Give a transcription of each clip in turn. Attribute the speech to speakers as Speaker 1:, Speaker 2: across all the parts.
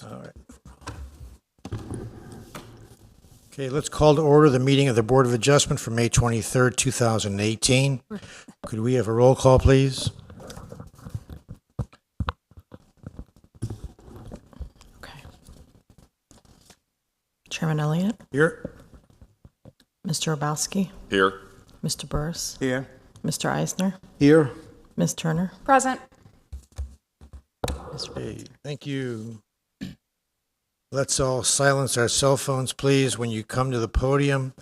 Speaker 1: All right. Okay, let's call to order the meeting of the Board of Adjustment for May 23rd, 2018. Could we have a roll call, please?
Speaker 2: Okay. Chairman Elliott,
Speaker 1: Here.
Speaker 2: Mr. Obowski,
Speaker 3: Here.
Speaker 2: Mr. Burris,
Speaker 4: Here.
Speaker 2: Mr. Eisner,
Speaker 4: Here.
Speaker 2: Ms. Turner.
Speaker 5: Present.
Speaker 1: Okay, thank you. Let's all silence our cell phones, please. When you come to the podium,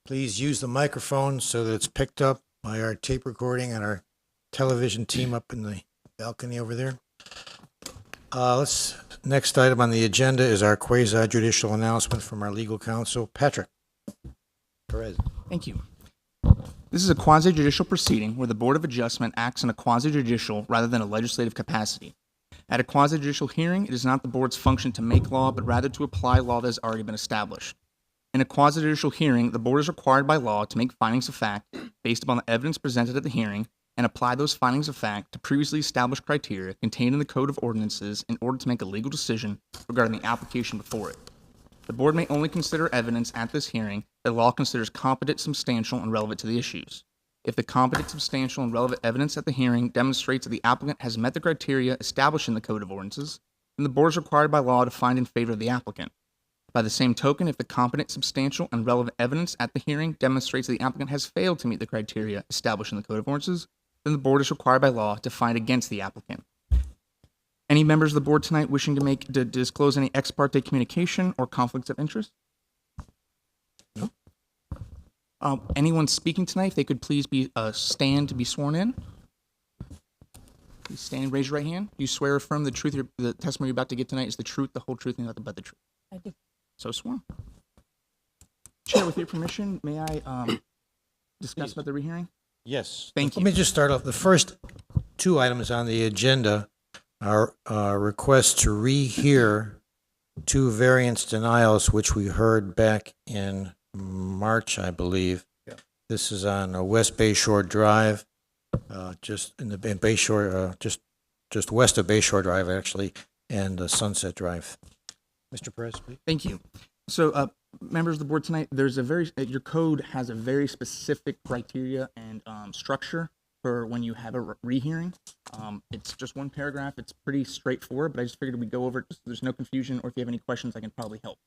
Speaker 1: please use the microphone so that it's picked up by our tape recording and our television team up in the balcony over there. Next item on the agenda is our quasi-judicial announcement from our legal counsel, Patrick Perez.
Speaker 6: Thank you. This is a quasi-judicial proceeding where the Board of Adjustment acts in a quasi-judicial rather than a legislative capacity. At a quasi-judicial hearing, it is not the board's function to make law, but rather to apply law that has already been established. In a quasi-judicial hearing, the board is required by law to make findings of fact based upon the evidence presented at the hearing and apply those findings of fact to previously established criteria contained in the Code of Ordinances in order to make a legal decision regarding the application before it. The board may only consider evidence at this hearing that law considers competent, substantial, and relevant to the issues. If the competent, substantial, and relevant evidence at the hearing demonstrates that the applicant has met the criteria established in the Code of Ordinances, then the board is required by law to find in favor of the applicant. By the same token, if the competent, substantial, and relevant evidence at the hearing demonstrates that the applicant has failed to meet the criteria established in the Code of Ordinances, then the board is required by law to find against the applicant. Any members of the board tonight wishing to disclose any ex parte communication or conflicts of interest? No. Anyone speaking tonight, if they could please stand to be sworn in. Please stand and raise your right hand. Do you swear or affirm the testimony you're about to give tonight is the truth, the whole truth, and nothing but the truth?
Speaker 2: I do.
Speaker 6: So sworn. Chair, with your permission, may I discuss about the rehearing?
Speaker 1: Yes.
Speaker 6: Thank you.
Speaker 1: Let me just start off. The first two items on the agenda are requests to rehear two variance denials, which we heard back in March, I believe. Yeah. This is on West Bayshore Drive, just in Bayshore, just west of Bayshore Drive, actually, and Sunset Drive. Mr. Perez, please.
Speaker 6: Thank you. So, members of the board tonight, your code has a very specific criteria and structure for when you have a rehearing. It's just one paragraph. It's pretty straightforward, but I just figured we'd go over it just so there's no confusion, or if you have any questions, I can probably help.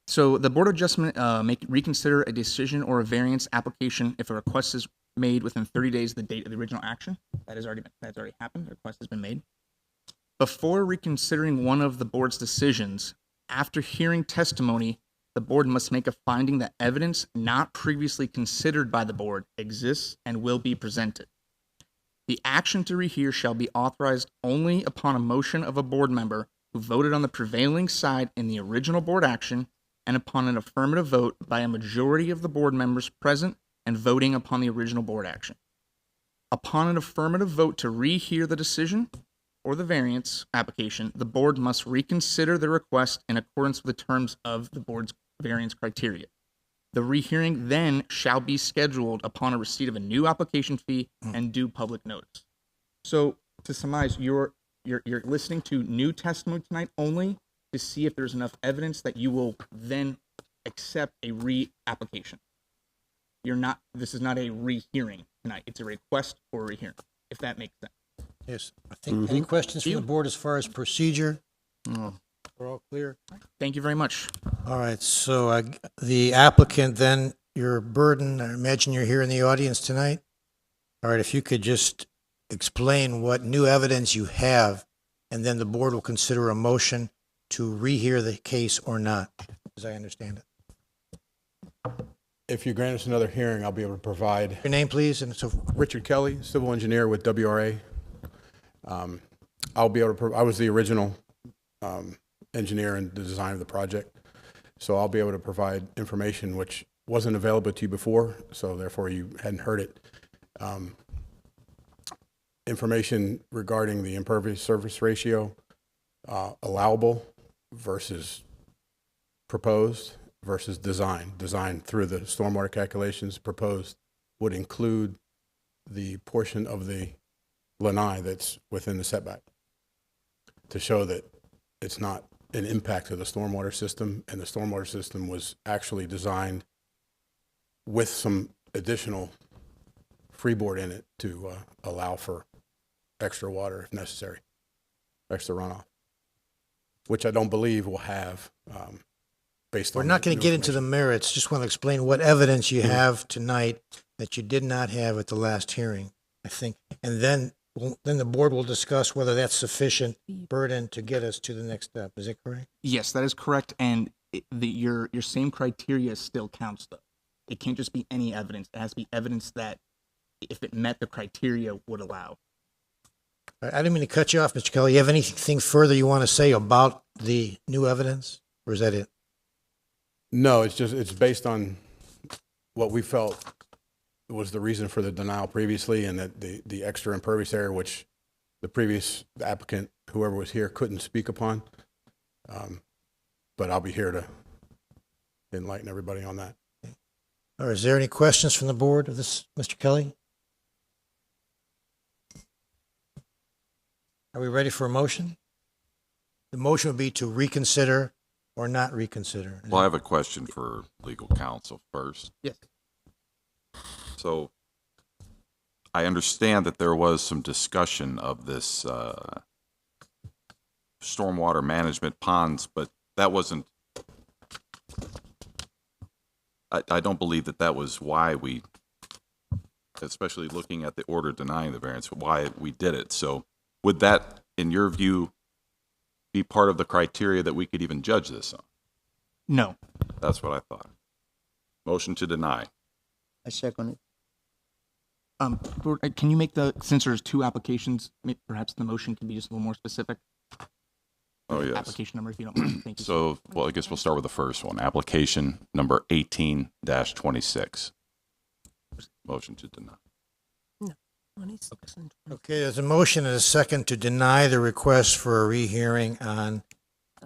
Speaker 6: So the Board of Adjustment may reconsider a decision or a variance application if a request is made within 30 days of the date of the original action. That's already happened. The request has been made. Before reconsidering one of the board's decisions, after hearing testimony, the board must make a finding that evidence not previously considered by the board exists and will be presented. The action to rehear shall be authorized only upon a motion of a board member who voted on the prevailing side in the original board action and upon an affirmative vote by a majority of the board members present and voting upon the original board action. Upon an affirmative vote to rehear the decision or the variance application, the board must reconsider the request in accordance with the terms of the board's variance criteria. The rehearing then shall be scheduled upon a receipt of a new application fee and due public notice. So, to summarize, you're listening to new testimony tonight only to see if there's enough evidence that you will then accept a re-application. This is not a rehearing tonight. It's a request for a rehearing, if that makes sense.
Speaker 1: Yes. I think any questions from the board as far as procedure?
Speaker 6: No.
Speaker 1: We're all clear?
Speaker 6: Thank you very much.
Speaker 1: All right, so the applicant, then, your burden, I imagine you're here in the audience tonight. All right, if you could just explain what new evidence you have, and then the board will consider a motion to rehear the case or not, as I understand it.
Speaker 4: If you grant us another hearing, I'll be able to provide.
Speaker 1: Your name, please, and so forth.
Speaker 4: Richard Kelly, civil engineer with WRA. I'll be able to. I was the original engineer in the design of the project, so I'll be able to provide information which wasn't available to you before, so therefore you hadn't heard it. Information regarding the impervious surface ratio, allowable versus proposed versus design. Design through the stormwater calculations proposed would include the portion of the lanai that's within the setback to show that it's not an impact to the stormwater system, and the stormwater system was actually designed with some additional freeboard in it to allow for extra water if necessary, extra runoff, which I don't believe we'll have based on.
Speaker 1: We're not going
Speaker 4: new
Speaker 1: to get into the
Speaker 4: information.
Speaker 1: merits. Just want to explain what evidence you have tonight that you did not have at the last hearing, I think. And then the board will discuss whether that's sufficient burden to get us to the next step. Is that correct?
Speaker 6: Yes, that is correct. And your same criteria still counts, though. It can't just be any evidence. It has to be evidence that, if it met the criteria, would allow.
Speaker 1: I didn't mean to cut you off, Mr. Kelly. You have anything further you want to say about the new evidence, or is that it?
Speaker 4: No, it's based on what we felt was the reason for the denial previously, and that the extra impervious area, which the previous applicant, whoever was here, couldn't speak upon. But I'll be here to enlighten everybody on that.
Speaker 1: Or is there any questions from the board of this, Mr. Kelly? Are we ready for a motion? The motion would be to reconsider or not reconsider.
Speaker 3: Well, I have a question for legal counsel first.
Speaker 6: Yes.
Speaker 3: So I understand that there was some discussion of this stormwater management ponds, but that wasn't, I don't believe that was why we, especially looking at the order denying the variance, why we did it. So would that, in your view, be part of the criteria that we could even judge this on?
Speaker 6: No.
Speaker 3: That's what I thought. Motion to deny.
Speaker 5: I second it.
Speaker 6: Board, can you make since there's two applications, perhaps the motion can be just a little more specific?
Speaker 3: Oh, yes.
Speaker 6: Application number, if you don't mind. Thank you.
Speaker 3: So, well, I guess we'll start with the first one. Application number 18-26. Motion to deny.
Speaker 1: Okay, there's a motion and a second to deny the request for a rehearing on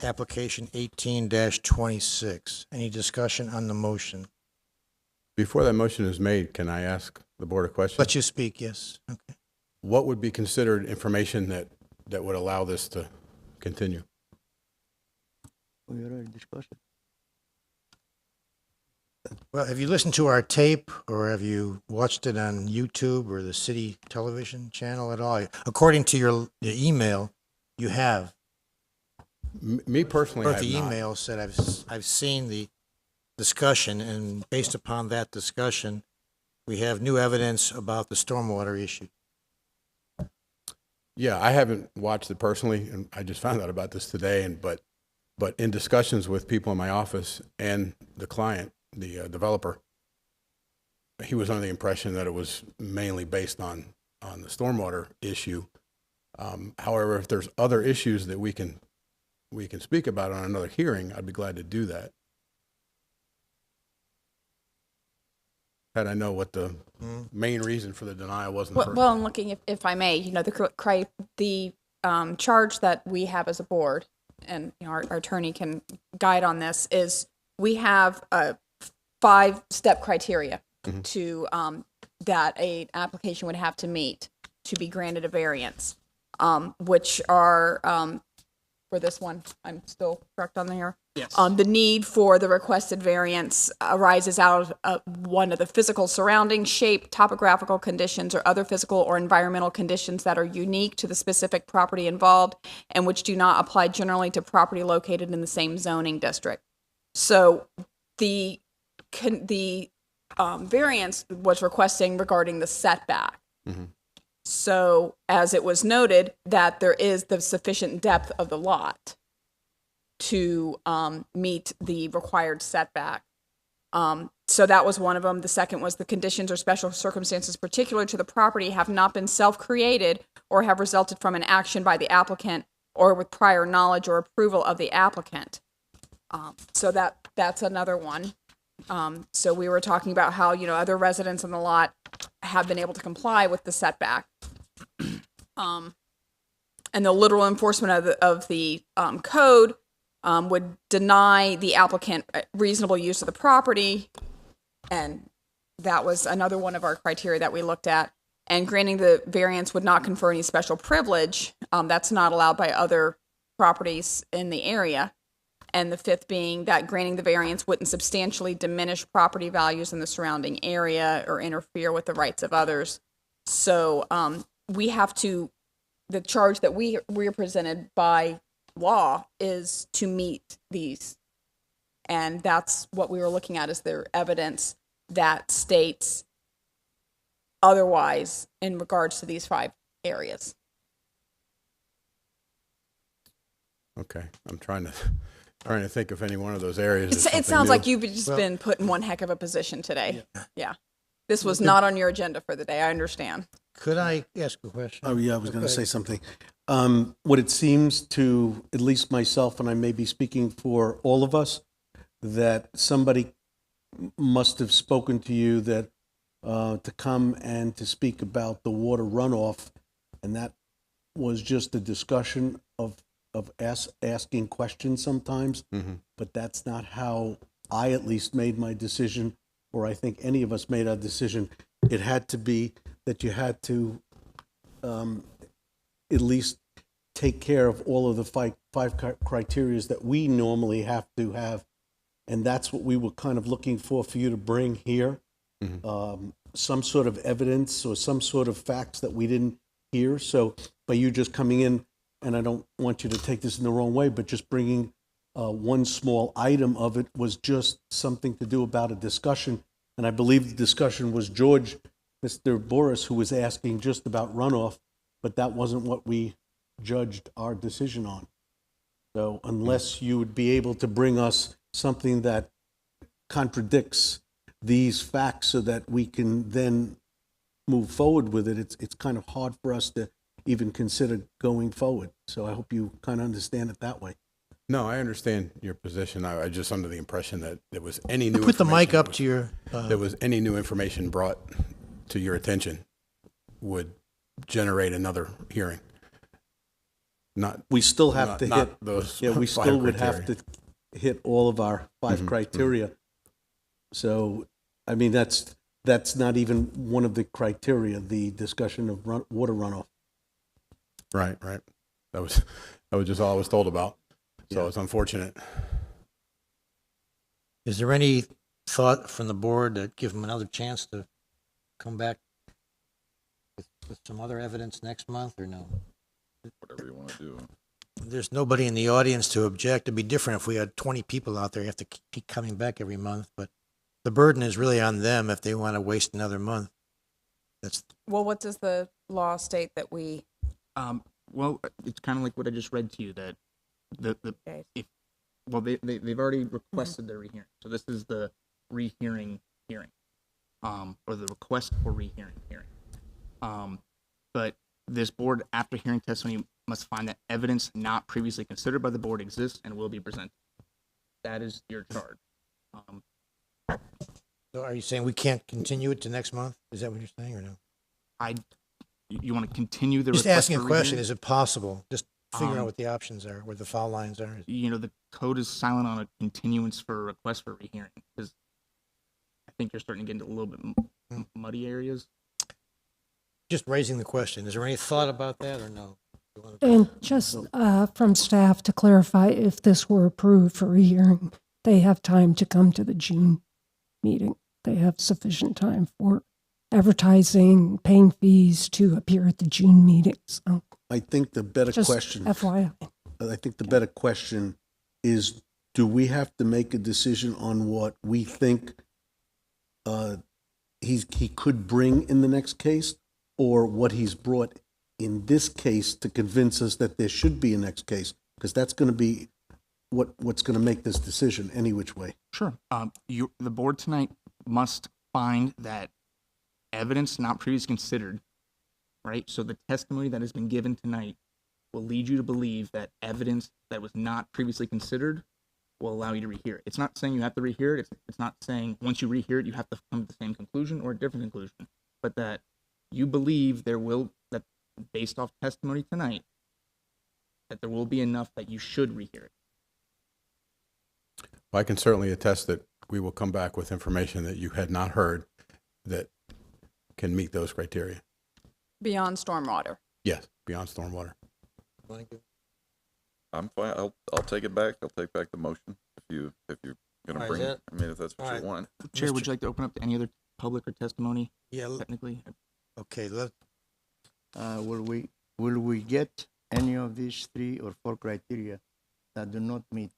Speaker 1: application 18-26. Any discussion on the motion?
Speaker 4: Before that motion is made, can I ask the board a question?
Speaker 1: Let you speak, yes. Okay.
Speaker 4: What would be considered information that would allow this to continue?
Speaker 5: We already discussed it.
Speaker 1: Well, have you listened to our tape or have you watched it on YouTube or the city television channel at all? According to your email, you have.
Speaker 4: Me personally, I
Speaker 1: Or
Speaker 4: have
Speaker 1: the
Speaker 4: not.
Speaker 1: email said, I've seen the discussion, and based upon that discussion, we have new evidence about the stormwater issue.
Speaker 4: Yeah, I haven't watched it personally, and I just found out about this today. But in discussions with people in my office and the client, the developer, he was under the impression that it was mainly based on the stormwater issue. However, if there's other issues that we can speak about on another hearing, I'd be glad to do that. Had I know what the main reason for the denial was in the first
Speaker 7: Well, I'm looking, if I may, the charge that we have as a board, and our attorney can guide on this, is we have a 5-step criteria to that a application would have to meet to be granted a variance, which are for this one. I'm still correct on there.
Speaker 6: Yes.
Speaker 7: The need for the requested variance arises out of one of the physical surrounding, shape, topographical conditions, or other physical or environmental conditions that are unique to the specific property involved and which do not apply generally to property located in the same zoning district. So the variance was requesting regarding the setback. So as it was noted, that there is the sufficient depth of the lot to meet the required setback. So that was one of them. The second was the conditions or special circumstances particular to the property have not been self-created or have resulted from an action by the applicant or with prior knowledge or approval of the applicant. So that's another one. So we were talking about how, other residents on the lot have been able to comply with the setback. And the literal enforcement of the code would deny the applicant reasonable use of the property. And that was another one of our criteria that we looked at. And granting the variance would not confer any special privilege. That's not allowed by other properties in the area. And the fifth being that granting the variance wouldn't substantially diminish property values in the surrounding area or interfere with the rights of others. So we have to, the charge that we are presented by law is to meet these. And that's what we were looking at, is there evidence that states otherwise in regards to these 5 areas.
Speaker 4: Okay, I'm trying to think if any one of those areas. is
Speaker 7: It
Speaker 4: something
Speaker 7: sounds
Speaker 4: new.
Speaker 7: like you've just been put in one heck of a position today. Yeah. This was not on your agenda for the day, I understand.
Speaker 1: Could I ask a question?
Speaker 8: Oh, yeah, I was going to
Speaker 1: Okay.
Speaker 8: say something. What it seems to, at least myself, and I may be speaking for all of us, that somebody must have spoken to you that to come and to speak about the water runoff, and that was just a discussion of asking questions sometimes, but that's not how I at least made my decision, or I think any of us made our decision. It had to be that you had to at least take care of all of the five criterias that we normally have to have, and that's what we were kind of looking for you to bring here. Some sort of evidence or some sort of facts that we didn't hear. So by you just coming in, and I don't want you to take this in the wrong way, but just bringing one small item of it was just something to do about a discussion. And I believe the discussion was George, Mr. Boris, who was asking just about runoff, but that wasn't what we judged our decision on. So unless you would be able to bring us something that contradicts these facts so that we can then move forward with it, it's kind of hard for us to even consider going forward. So I hope you kind of understand it that way.
Speaker 4: No, I understand your position. I was just under the impression that there was any new
Speaker 1: Put the mic
Speaker 4: information
Speaker 1: up
Speaker 4: that
Speaker 1: to your,
Speaker 4: was- there was any new information brought to your attention would generate another hearing. Not
Speaker 8: We still have to
Speaker 4: not
Speaker 8: hit,
Speaker 4: those.
Speaker 8: yeah, we
Speaker 4: 5
Speaker 8: still would have
Speaker 4: criteria.
Speaker 8: to hit all of our 5 criteria. So, I mean, that's not even one of the criteria, the discussion of water runoff.
Speaker 4: Right. That was just all I was told about. So
Speaker 8: Yeah.
Speaker 4: it's unfortunate.
Speaker 1: is there any thought from the board to give them another chance to come back with some other evidence next month, or no?
Speaker 3: Whatever you want to do.
Speaker 1: There's nobody in the audience to object. It'd be different if we had 20 people out there. You have to keep coming back every month, but the burden is really on them if they want to waste another month. That's,
Speaker 7: Well, what does the law state that we,
Speaker 6: Well, it's kind of like what I just read to you, that the
Speaker 7: Okay.
Speaker 6: if well they've already requested their rehearing, so this is the rehearing hearing, or the request for rehearing hearing. But this board, after hearing testimony, must find that evidence not previously considered by the board exists and will be presented. That is your charge.
Speaker 1: so are you saying we can't continue it to next month? Is that what you're saying, or no?
Speaker 6: You want to continue the
Speaker 1: Just
Speaker 6: request
Speaker 1: asking a
Speaker 6: for
Speaker 1: question,
Speaker 6: rehearing?
Speaker 1: is it possible? Just figure out
Speaker 6: Um,
Speaker 1: what the options are, where the foul lines are.
Speaker 6: You know, the code is silent on a continuance for a request for rehearing, because I think you're starting to get into a little bit muddy areas.
Speaker 1: Just raising the question. Is there any thought about that, or no?
Speaker 9: And just from staff to clarify, if this were approved for rehearing, they have time to come to the June meeting. They have sufficient time for advertising, paying fees to appear at the June meeting. So
Speaker 8: I think the better
Speaker 9: just
Speaker 8: question,
Speaker 9: FYI.
Speaker 8: I think the better question is, do we have to make a decision on what we think he could bring in the next case, or what he's brought in this case to convince us that there should be a next case? Because that's going to be what's going to make this decision any which way.
Speaker 6: Sure. The board tonight must find that evidence not previously considered, right? So the testimony that has been given tonight will lead you to believe that evidence that was not previously considered will allow you to rehear it. It's not saying you have to rehear it. It's not saying once you rehear it, you have to come to the same conclusion or a different conclusion, but that you believe that based off testimony tonight, that there will be enough that you should rehear it.
Speaker 4: I can certainly attest that we will come back with information that you had not heard that can meet those criteria.
Speaker 7: beyond stormwater?
Speaker 4: Yes, beyond stormwater.
Speaker 3: I'm fine. I'll take it back. I'll take back the motion if you're gonna
Speaker 1: All right,
Speaker 3: bring
Speaker 1: is
Speaker 3: it. I mean, if that's what
Speaker 1: all
Speaker 3: you
Speaker 1: right.
Speaker 3: want.
Speaker 6: Chair, would you like to open up to any other public or testimony,
Speaker 1: Yeah,
Speaker 6: technically?
Speaker 1: okay,
Speaker 5: Will we get any of these 3 or 4 criteria that do not meet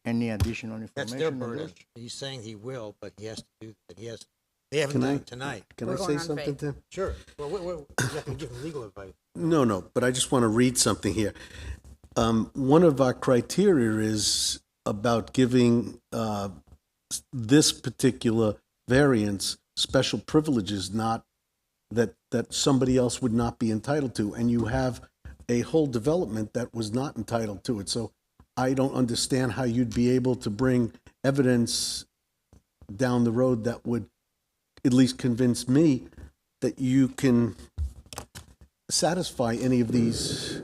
Speaker 5: any additional
Speaker 1: that's their
Speaker 5: information on
Speaker 1: burden.
Speaker 5: those?
Speaker 1: He's saying he will, but he has to do, they haven't
Speaker 8: Can
Speaker 1: done
Speaker 8: I-
Speaker 1: it tonight.
Speaker 8: Can
Speaker 7: We're
Speaker 8: I
Speaker 7: going
Speaker 8: say
Speaker 7: on
Speaker 8: something,
Speaker 7: faith.
Speaker 8: Tim?
Speaker 1: Sure. Well, we're not going to give him legal advice.
Speaker 8: No, but I just want to read something here. One of our criteria is about giving this particular variance special privileges, not that somebody else would not be entitled to. And you have a whole development that was not entitled to it. So I don't understand how you'd be able to bring evidence down the road that would at least convince me that you can satisfy any of these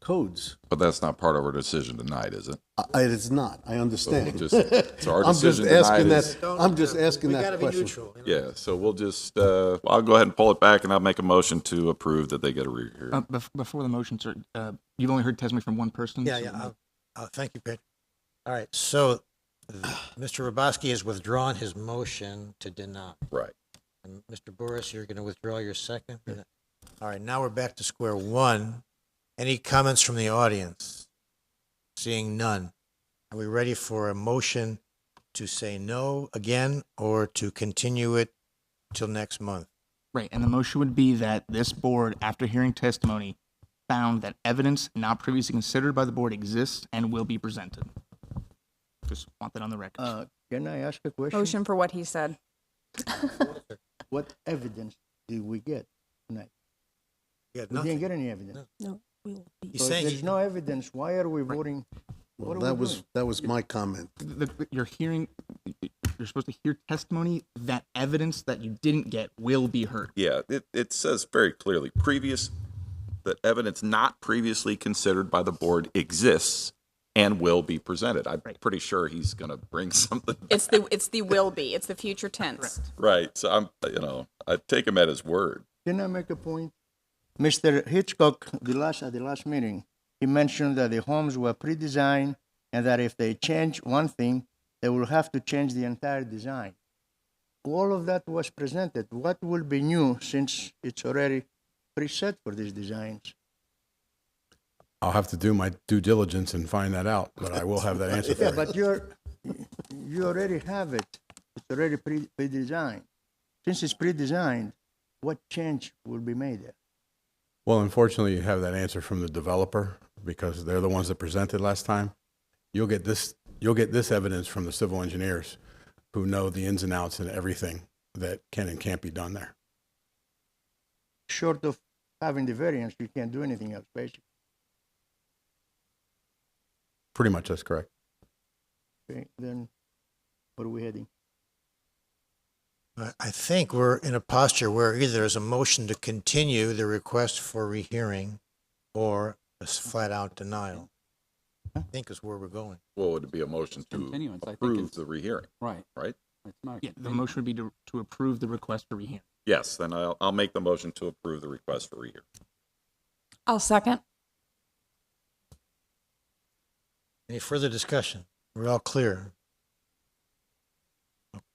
Speaker 8: codes.
Speaker 3: But that's not part of our decision tonight, is it?
Speaker 8: It is not. I understand.
Speaker 3: So our
Speaker 8: I'm just
Speaker 3: decision tonight
Speaker 8: asking
Speaker 3: is.
Speaker 8: that. I'm just asking
Speaker 1: We
Speaker 8: that
Speaker 1: got to be
Speaker 8: question.
Speaker 1: neutral. you know?
Speaker 3: Yeah, so we'll just, I'll go ahead and pull it back and I'll make a motion to approve that they get a rehearing.
Speaker 6: Before the motion, sir, you've only heard testimony from one person?
Speaker 1: Yeah,
Speaker 6: so-
Speaker 1: yeah. Thank you, Pete. All right, so Mr. Roboski has withdrawn his motion to deny.
Speaker 3: Right.
Speaker 1: And Mr. Burris, you're going to withdraw your second? All right, now we're back to square one. Any comments from the audience? Seeing none. Are we ready for a motion to say no again or to continue it till next month?
Speaker 6: Right, and the motion would be that this board, after hearing testimony, found that evidence not previously considered by the board exists and will be presented. Just want that on the record.
Speaker 5: Can I ask a question?
Speaker 7: Motion for what he said.
Speaker 5: What evidence did we get tonight?
Speaker 1: Yeah,
Speaker 5: We didn't
Speaker 1: nothing.
Speaker 5: get any evidence.
Speaker 9: No, we will be.
Speaker 1: He's
Speaker 5: So if
Speaker 1: saying
Speaker 5: there's
Speaker 1: he-
Speaker 5: no evidence, why are we voting?
Speaker 8: Well,
Speaker 5: What are we
Speaker 8: that was my comment.
Speaker 6: You're supposed to hear testimony. That evidence that you didn't get will be heard.
Speaker 3: Yeah, it says very clearly, that evidence not previously considered by the board exists and will be presented. I'm pretty sure he's gonna bring something.
Speaker 7: It's the will be. It's the future tense.
Speaker 3: Right, so I take him at his word.
Speaker 5: Can I make a point? Mr. Hitchcock, at the last meeting, he mentioned that the homes were pre-designed and that if they change one thing, they will have to change the entire design. All of that was presented. What will be new since it's already preset for these designs?
Speaker 4: I'll have to do my due diligence and find that out, but I will have that answer for
Speaker 5: Yeah,
Speaker 4: you.
Speaker 5: but you already have it. It's already pre-designed. Since it's pre-designed, what change will be made there?
Speaker 4: Well, unfortunately, you have that answer from the developer because they're the ones that presented last time. You'll get this evidence from the civil engineers who know the ins and outs and everything that can and can't be done there.
Speaker 5: Short of having the variance, you can't do anything else, basically.
Speaker 4: Pretty much that's correct.
Speaker 5: Okay, then where are we heading?
Speaker 1: I think we're in a posture where either there's a motion to continue the request for rehearing or a flat-out denial. I think is where we're going.
Speaker 3: Well, would it be a motion to
Speaker 10: Continuance, I think
Speaker 3: approve
Speaker 10: it's-
Speaker 3: the rehearing,
Speaker 10: Right.
Speaker 3: right?
Speaker 10: It's not.
Speaker 6: Yeah, the motion would be to approve the request for rehearing.
Speaker 3: Yes, then I'll make the motion to approve the request for rehearing.
Speaker 7: I'll second.
Speaker 1: Any further discussion? We're all clear.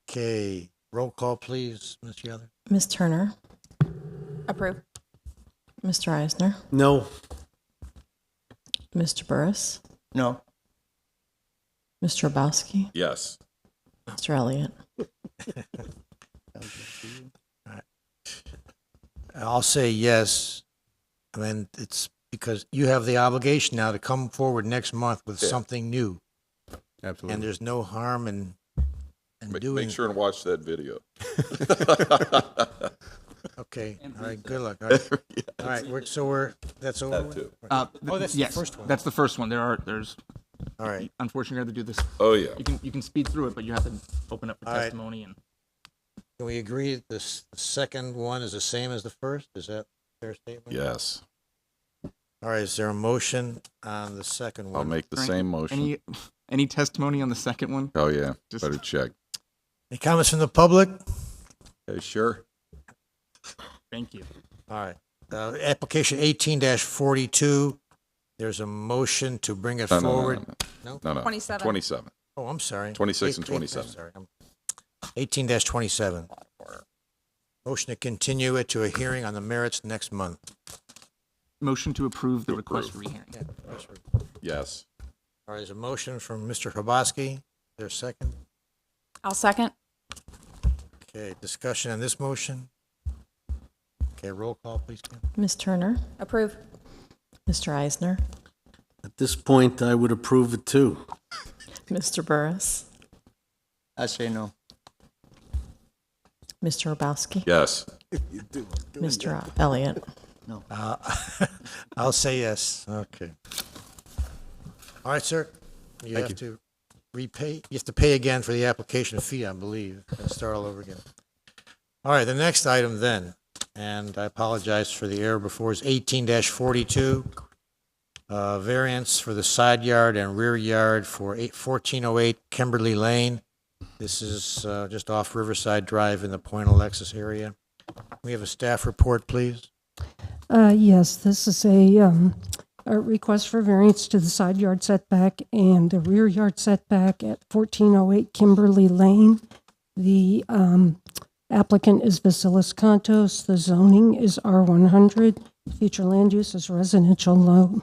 Speaker 1: Okay, roll call, please, Ms. Yoder.
Speaker 2: Ms. Turner,
Speaker 7: Approve.
Speaker 2: Mr. Eisner,
Speaker 8: No,
Speaker 2: Mr. Burris,
Speaker 5: No.
Speaker 2: Mr. Obowski,
Speaker 3: Yes.
Speaker 2: Mr. Elliott.
Speaker 1: I'll say yes. I mean, it's because you have the obligation now to come forward next month with
Speaker 3: Yeah.
Speaker 1: something new,
Speaker 4: Absolutely.
Speaker 1: and there's no harm in doing.
Speaker 3: Make sure and watch that video.
Speaker 1: Okay,
Speaker 10: And
Speaker 1: all right,
Speaker 10: read
Speaker 1: good luck. All right,
Speaker 3: Yeah.
Speaker 1: all right, that's over
Speaker 3: That
Speaker 1: with?
Speaker 3: too.
Speaker 1: Oh, that's the
Speaker 6: yes,
Speaker 1: first one.
Speaker 6: That's the first one. There's
Speaker 1: All right,
Speaker 6: unfortunately you have to do this.
Speaker 3: Oh, yeah.
Speaker 6: You can speed through it, but you have to open up for
Speaker 1: All right.
Speaker 6: testimony and.
Speaker 1: can we agree that the second one is the same as the first? Is that a fair statement?
Speaker 3: Yes,
Speaker 1: All right, is there a motion on the second one?
Speaker 3: I'll make the
Speaker 6: Frank,
Speaker 3: same motion.
Speaker 6: Any testimony on the second one?
Speaker 3: Oh, yeah,
Speaker 6: Just-
Speaker 3: better check.
Speaker 1: Any comments from the public?
Speaker 3: Okay, sure.
Speaker 6: Thank you.
Speaker 1: All right. Application 18-42, There's a motion to bring it
Speaker 3: No, no, no,
Speaker 1: forward.
Speaker 3: no,
Speaker 1: No?
Speaker 3: no.
Speaker 7: 27.
Speaker 3: 27.
Speaker 1: Oh, I'm sorry.
Speaker 3: 26 and 27.
Speaker 1: I'm sorry. 18-27. Motion to continue it to a hearing on the merits next month.
Speaker 6: Motion to approve the request for rehearing.
Speaker 3: Yes.
Speaker 1: All right, there's a motion from Mr. Hrabowski. Is there a second?
Speaker 7: I'll second.
Speaker 1: Okay, discussion on this motion. Okay, roll call, please, Kim.
Speaker 2: Ms. Turner,
Speaker 7: Approve.
Speaker 2: Mr. Eisner,
Speaker 8: At this point, I would approve it too.
Speaker 2: Mr. Burris,
Speaker 5: I say no.
Speaker 2: Mr. Hrabowski,
Speaker 3: Yes.
Speaker 2: Mr. Elliott.
Speaker 1: I'll say yes. Okay. All right, sir. You
Speaker 4: Thank
Speaker 1: have to repay, you have to pay again for the application fee, I believe, and start all over again. All right, the next item then, and I apologize for the error before, is 18-42. Variance for the side yard and rear yard for 1408 Kimberly Lane. This is just off Riverside Drive in the Point Alexis area. We have a staff report, please.
Speaker 9: Yes, this is a request for variance to the side yard setback and the rear yard setback at 1408 Kimberly Lane. The applicant is Vasilis Kontos. The zoning is R100. Future land use is residential low.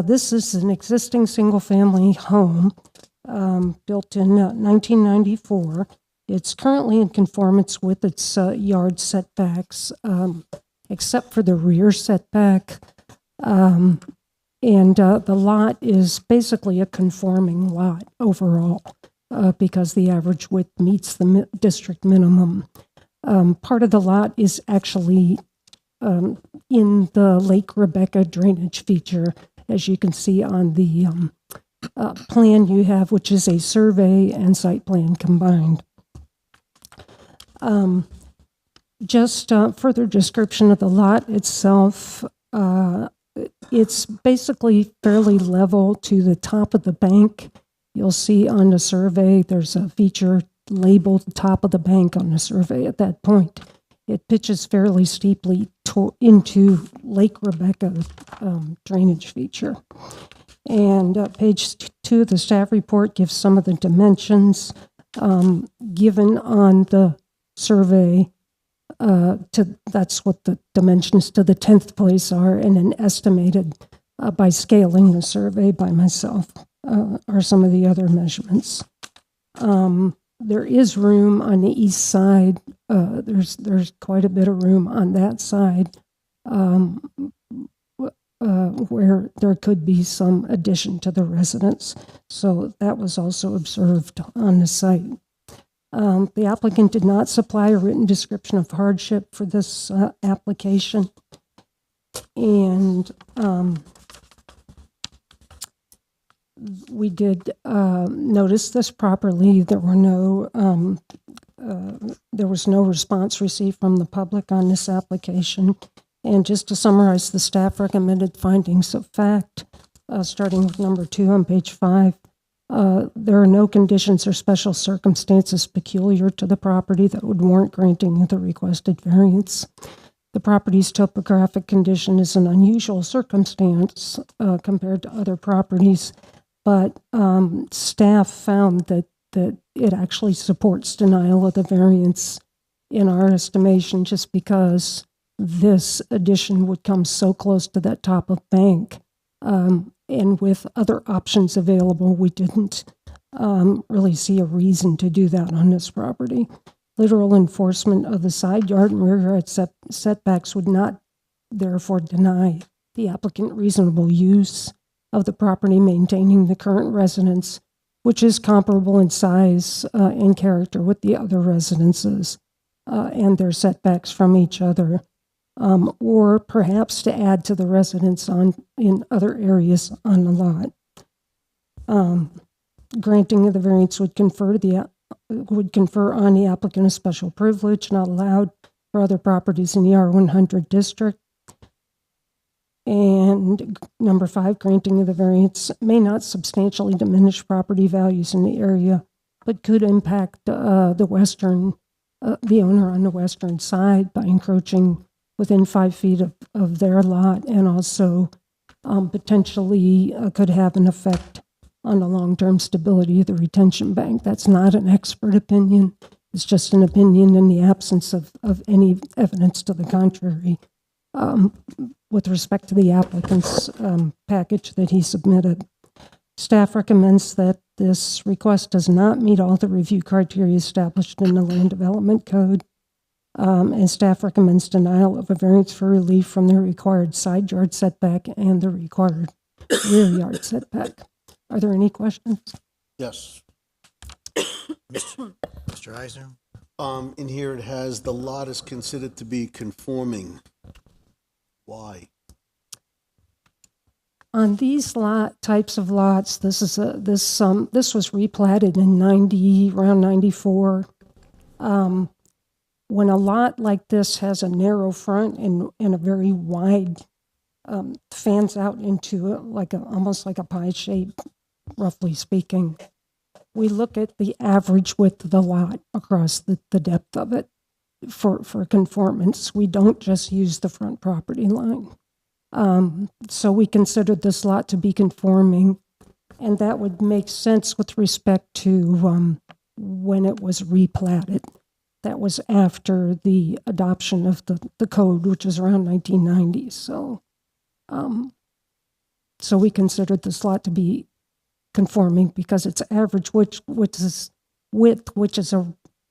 Speaker 9: This is an existing single-family home built in 1994. It's currently in conformance with its yard setbacks, except for the rear setback. And the lot is basically a conforming lot overall because the average width meets the district minimum. Part of the lot is actually in the Lake Rebecca drainage feature, as you can see on the plan you have, which is a survey and site plan combined. Just further description of the lot itself. It's basically fairly level to the top of the bank. You'll see on the survey, there's a feature labeled top of the bank on the survey at that point. It pitches fairly steeply into Lake Rebecca drainage feature. And page 2 of the staff report gives some of the dimensions given on the survey. That's what the dimensions to the 10th place are, and then estimated by scaling the survey by myself are some of the other measurements. There is room on the east side. There's quite a bit of room on that side where there could be some addition to the residence. So that was also observed on the site. The applicant did not supply a written description of hardship for this application. And we did notice this properly. There was no response received from the public on this application. And just to summarize the staff recommended findings of fact, starting with number 2 on page 5, there are no conditions or special circumstances peculiar to the property that would warrant granting the requested variance. The property's topographic condition is an unusual circumstance compared to other properties, but staff found that it actually supports denial of the variance in our estimation, just because this addition would come so close to that top of bank. And with other options available, we didn't really see a reason to do that on this property. Literal enforcement of the side yard and rear yard setbacks would not therefore deny the applicant reasonable use of the property, maintaining the current residence, which is comparable in size and character with the other residences and their setbacks from each other. Or perhaps to add to the residence in other areas on the lot. Granting of the variance would confer on the applicant a special privilege not allowed for other properties in the R100 district. And number 5, granting of the variance may not substantially diminish property values in the area, but could impact the owner on the western side by encroaching within 5 feet of their lot, and also potentially could have an effect on the long-term stability of the retention bank. That's not an expert opinion. It's just an opinion in the absence of any evidence to the contrary. With respect to the applicant's package that he submitted, staff recommends that this request does not meet all the review criteria established in the Land Development Code, and staff recommends denial of a variance for relief from the required side yard setback and the required rear yard setback. Are there any questions?
Speaker 8: Yes.
Speaker 1: Mr. Eisner?
Speaker 8: In here it has the lot is considered to be conforming. Why?
Speaker 9: On these types of lots, this was replatted in around 94. When a lot like this has a narrow front and a very wide, fans out into almost like a pie shape, roughly speaking, we look at the average width of the lot across the depth of it for conformance. We don't just use the front property line. So we considered this lot to be conforming, and that would make sense with respect to when it was replatted. That was after the adoption of the code, which is around 1990. So we considered this lot to be conforming because its average width, which is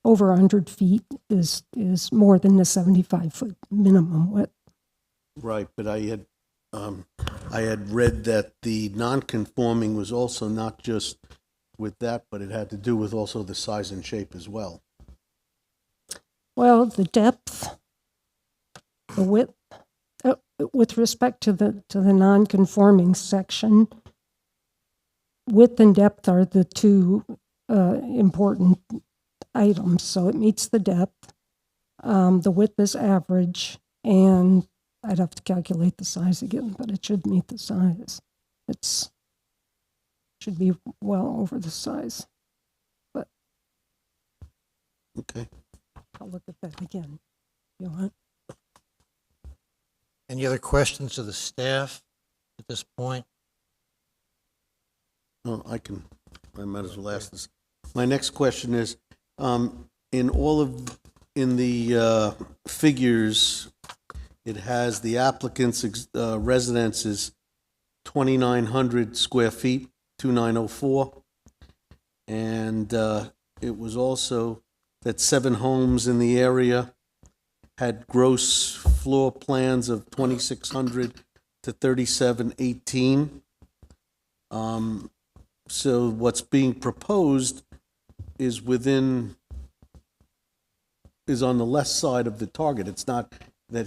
Speaker 9: over 100 feet, is more than the 75-foot minimum width.
Speaker 8: Right, but I had read that the non-conforming was also not just with that, but it had to do with also the size and shape as well.
Speaker 9: Well, the depth, the width, with respect to the non-conforming section, width and depth are the two important items. So it meets the depth. The width is average, and I'd have to calculate the size again, but it should meet the size. It should be well over the size. But
Speaker 8: Okay.
Speaker 9: I'll look at that again. You want?
Speaker 1: Any other questions of the staff at this point?
Speaker 8: Oh, I might as well ask this. My next question is, in the figures, it has the applicant's residence is 2,900 square feet, 2,904. And it was also that 7 homes in the area had gross floor plans of 2,600 to 3,718. So what's being proposed is on the left side of the target. It's not that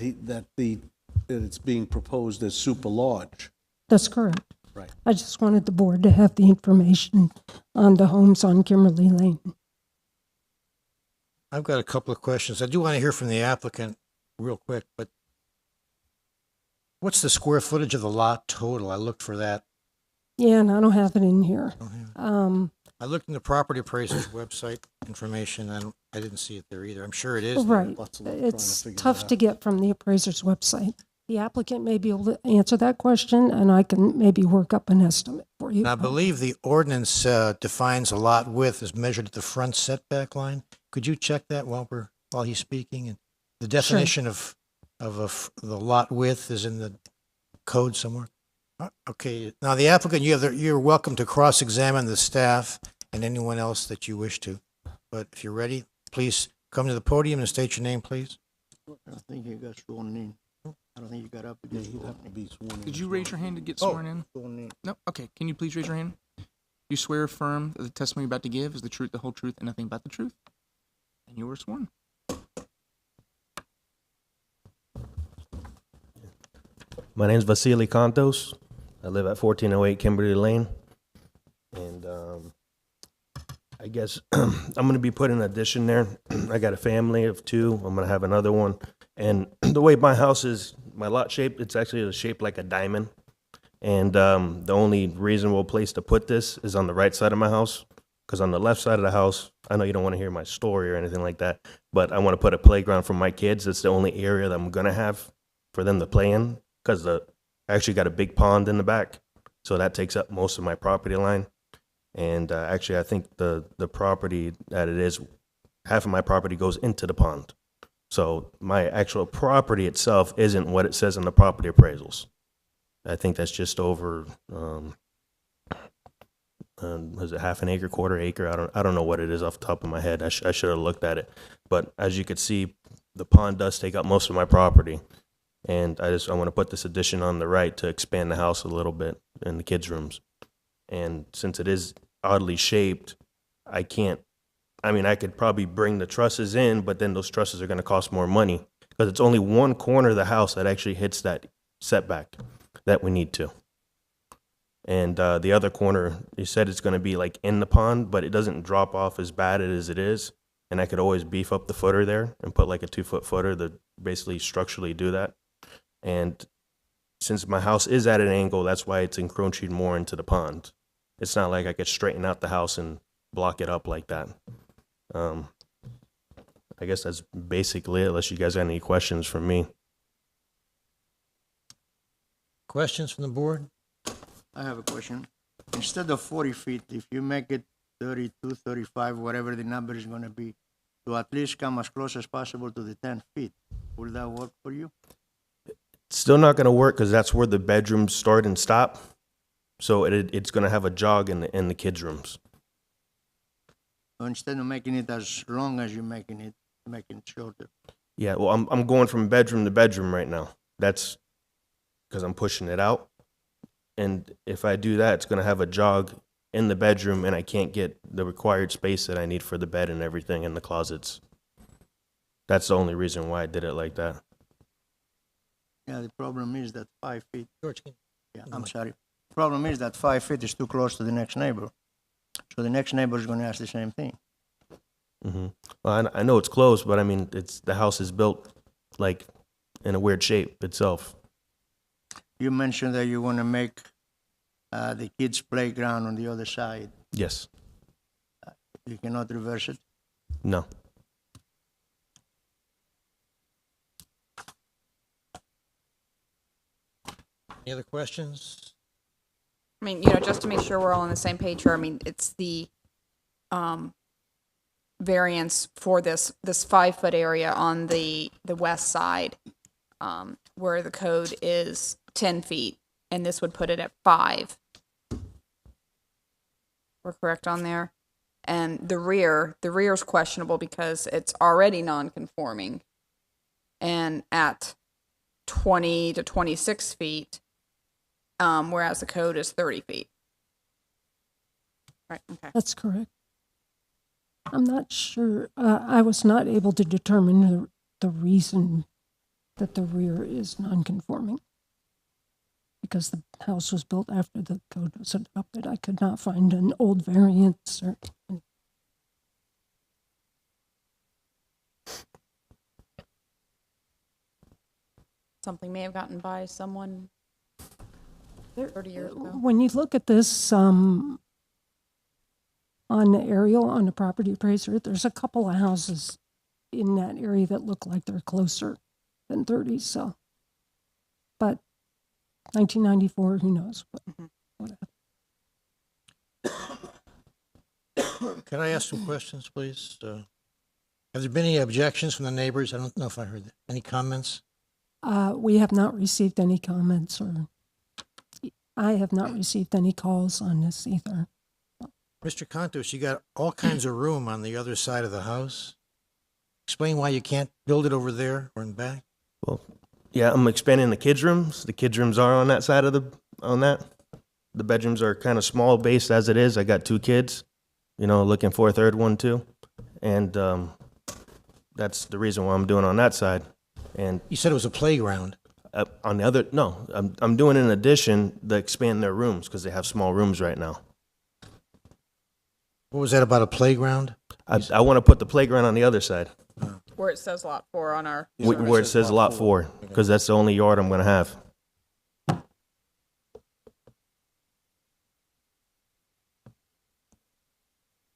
Speaker 8: it's being proposed as super large.
Speaker 9: That's correct.
Speaker 8: Right.
Speaker 9: I just wanted the board to have the information on the homes on Kimberly Lane.
Speaker 1: I've got a couple of questions. I do want to hear from the applicant real quick, but what's the square footage of the lot total? I looked for that.
Speaker 9: Yeah, and I don't have it in here.
Speaker 1: I looked in the property appraiser's website information, and I didn't see it there either. I'm sure it is.
Speaker 9: Right.
Speaker 8: Lots of trying to
Speaker 9: It's
Speaker 8: figure
Speaker 9: tough
Speaker 8: that
Speaker 9: to get from the appraiser's website. The applicant may be able to answer that question, and I can maybe work up an estimate for you.
Speaker 1: And I believe the ordinance defines a lot width as measured at the front setback line. Could you check that while he's speaking? And the definition of the lot width is in the code somewhere. Okay. Now the applicant, you're welcome to cross-examine the staff and anyone else that you wish to. But if you're ready, please come to the podium and state your name, please.
Speaker 5: I don't think he got sworn in. I don't think you got up to get sworn in.
Speaker 8: be sworn in
Speaker 6: Did
Speaker 8: as
Speaker 6: you
Speaker 8: well.
Speaker 6: raise your hand to get sworn in?
Speaker 5: Sworn in.
Speaker 6: No? Okay. Can you please raise your hand? You swear or affirm that the testimony you're about to give is the truth, the whole truth, and nothing but the truth? And you were sworn.
Speaker 10: My name's Vasily Kontos. I live at 1408 Kimberly Lane. And I guess I'm going to be putting an addition there. I got a family of 2. I'm going to have another one. And the way my house is, my lot shaped, it's actually shaped like a diamond. And the only reasonable place to put this is on the right side of my house. Because on the left side of the house, I know you don't want to hear my story or anything like that, but I want to put a playground for my kids. It's the only area that I'm going to have for them to play in. Because I actually got a big pond in the back, so that takes up most of my property line. And actually, I think the property that it is, half of my property goes into the pond. So my actual property itself isn't what it says in the property appraisals. I think that's just over, was it half an acre, quarter acre? I don't know what it is off the top of my head. I should have looked at it. But as you can see, the pond does take up most of my property. And I want to put this addition on the right to expand the house a little bit in the kids' rooms. And since it is oddly shaped, I could probably bring the trusses in, but then those trusses are going to cost more money because it's only one corner of the house that actually hits that setback that we need to. And the other corner, you said it's going to be like in the pond, but it doesn't drop off as bad as it is. And I could always beef up the footer there and put like a 2-foot footer to basically structurally do that. And since my house is at an angle, that's why it's encroaching more into the pond. It's not like I could straighten out the house and block it up like that. I guess that's basically it, unless you guys have any questions for me.
Speaker 1: Questions from the board?
Speaker 5: I have a question. Instead of 40 feet, if you make it 32, 35, whatever the number is going to be, to at least come as close as possible to the 10 feet, will that work for you?
Speaker 10: It's still not going to work because that's where the bedrooms start and stop. So it's going to have a jog in the kids' rooms.
Speaker 5: So instead of making it as long as you're making it shorter.
Speaker 10: Yeah, well, I'm going from bedroom to bedroom right now. That's because I'm pushing it out. And if I do that, it's going to have a jog in the bedroom, and I can't get the required space that I need for the bed and everything in the closets. That's the only reason why I did it like that.
Speaker 5: Yeah, the problem is that 5 feet.
Speaker 1: George,
Speaker 5: Yeah, I'm sorry. The problem is that 5 feet is too close to the next neighbor. So the next neighbor is going to ask the same thing.
Speaker 10: Mm-hmm. Well, I know it's close, but I mean, the house is built like in a weird shape itself.
Speaker 5: You mentioned that you want to make the kids' playground on the other side.
Speaker 10: Yes.
Speaker 5: You cannot reverse it.
Speaker 10: No.
Speaker 1: Any other questions?
Speaker 7: I mean, just to make sure we're all on the same page here, I mean, it's the variance for this 5-foot area on the west side, where the code is 10 feet, and this would put it at 5. We're correct on there? And the rear is questionable because it's already non-conforming, and at 20 to 26 feet, whereas the code is 30 feet. Right, okay.
Speaker 9: That's correct. I'm not sure. I was not able to determine the reason that the rear is non-conforming. Because the house was built after the code was adopted, I could not find an old variance or anything.
Speaker 7: Something may have gotten by someone 30 years ago.
Speaker 9: When you look at this on the aerial, on the property appraiser, there's a couple of houses in that area that look like they're closer than 30, so. But 1994, who knows what happened.
Speaker 1: Could I ask some questions, please? Have there been any objections from the neighbors? I don't know if I heard that. Any comments?
Speaker 9: We have not received any comments, or I have not received any calls on this either.
Speaker 1: Mr. Contos, you got all kinds of room on the other side of the house. Explain why you can't build it over there or in back.
Speaker 10: Well, yeah, I'm expanding the kids' rooms. The kids' rooms are on that side of the bedrooms are kind of small based as it is. I got 2 kids, looking for a third one too. And that's the reason why I'm doing on that side. And
Speaker 1: You said it was a playground.
Speaker 10: on the other, no, I'm doing an addition to expand their rooms because they have small rooms right now.
Speaker 1: What was that about a playground?
Speaker 10: I want to put the playground on the other side.
Speaker 7: Where it says lot 4 on our.
Speaker 10: Where it says lot 4, because that's the only yard I'm going to have.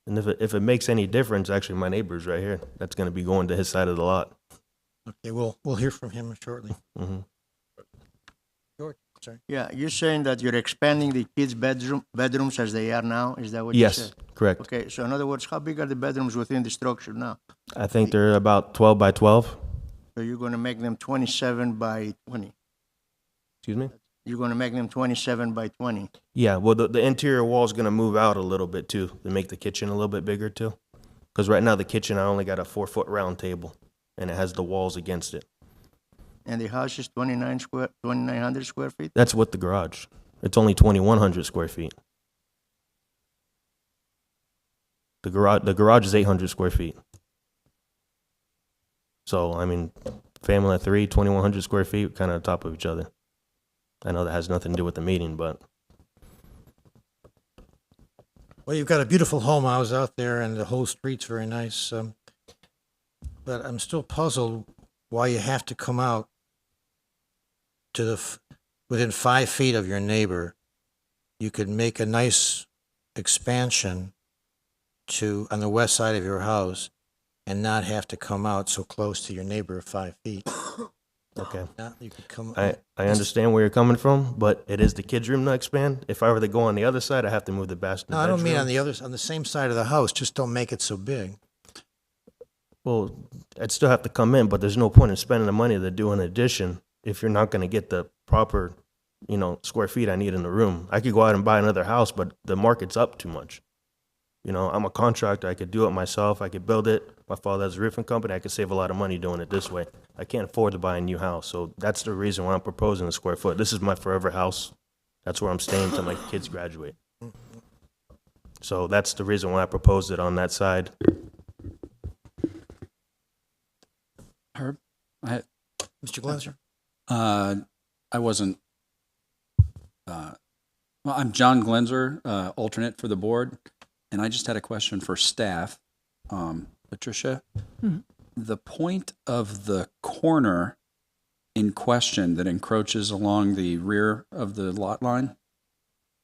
Speaker 10: And if it makes any difference, actually, my neighbor's right here. That's going to be going to his side of the lot.
Speaker 1: Okay, we'll hear from him shortly.
Speaker 10: Mm-hmm.
Speaker 1: sorry.
Speaker 5: Yeah, you're saying that you're expanding the kids' bedrooms as they are now? Is that what you said?
Speaker 10: Yes, correct.
Speaker 5: Okay, so in other words, how big are the bedrooms within the structure now?
Speaker 10: I think they're about 12 by 12.
Speaker 5: So you're going to make them 27 by 20.
Speaker 10: Excuse me?
Speaker 5: You're going to make them 27 by 20.
Speaker 10: Yeah, well, the interior wall is going to move out a little bit too to make the kitchen a little bit bigger too. Because right now the kitchen, I only got a 4-foot round table and it has the walls against it.
Speaker 5: And the house is 2,900 square feet?
Speaker 10: That's with the garage. It's only 2,100 square feet. The garage is 800 square feet. So, I mean, family of 3, 2,100 square feet, kind of on top of each other. I know that has nothing to do with the meeting, but
Speaker 1: Well, you've got a beautiful home house out there, and the whole street's very nice. But I'm still puzzled why you have to come out to within 5 feet of your neighbor. You could make a nice expansion on the west side of your house and not have to come out so close to your neighbor 5 feet.
Speaker 10: okay.
Speaker 1: Now you could come.
Speaker 10: I understand where you're coming from, but it is the kids' room to expand. If I were to go on the other side, I have to move the basket.
Speaker 1: No, I don't mean on the same side of the house. Just don't make it so big.
Speaker 10: Well, I'd still have to come in, but there's no point in spending the money to do an addition if you're not going to get the proper, square feet I need in the room. I could go out and buy another house, but the market's up too much. I'm a contractor. I could do it myself. I could build it. My father has a roofing company. I could save a lot of money doing it this way. I can't afford to buy a new house. So that's the reason why I'm proposing a square foot. This is my forever house. That's where I'm staying until my kids graduate. So that's the reason why I proposed it on that side.
Speaker 11: Herb,
Speaker 1: Mr. Glanzer?
Speaker 11: I wasn't. Well, I'm John Glenzer, alternate for the board, and I just had a question for staff. Patricia, the point of the corner in question that encroaches along the rear of the lot line,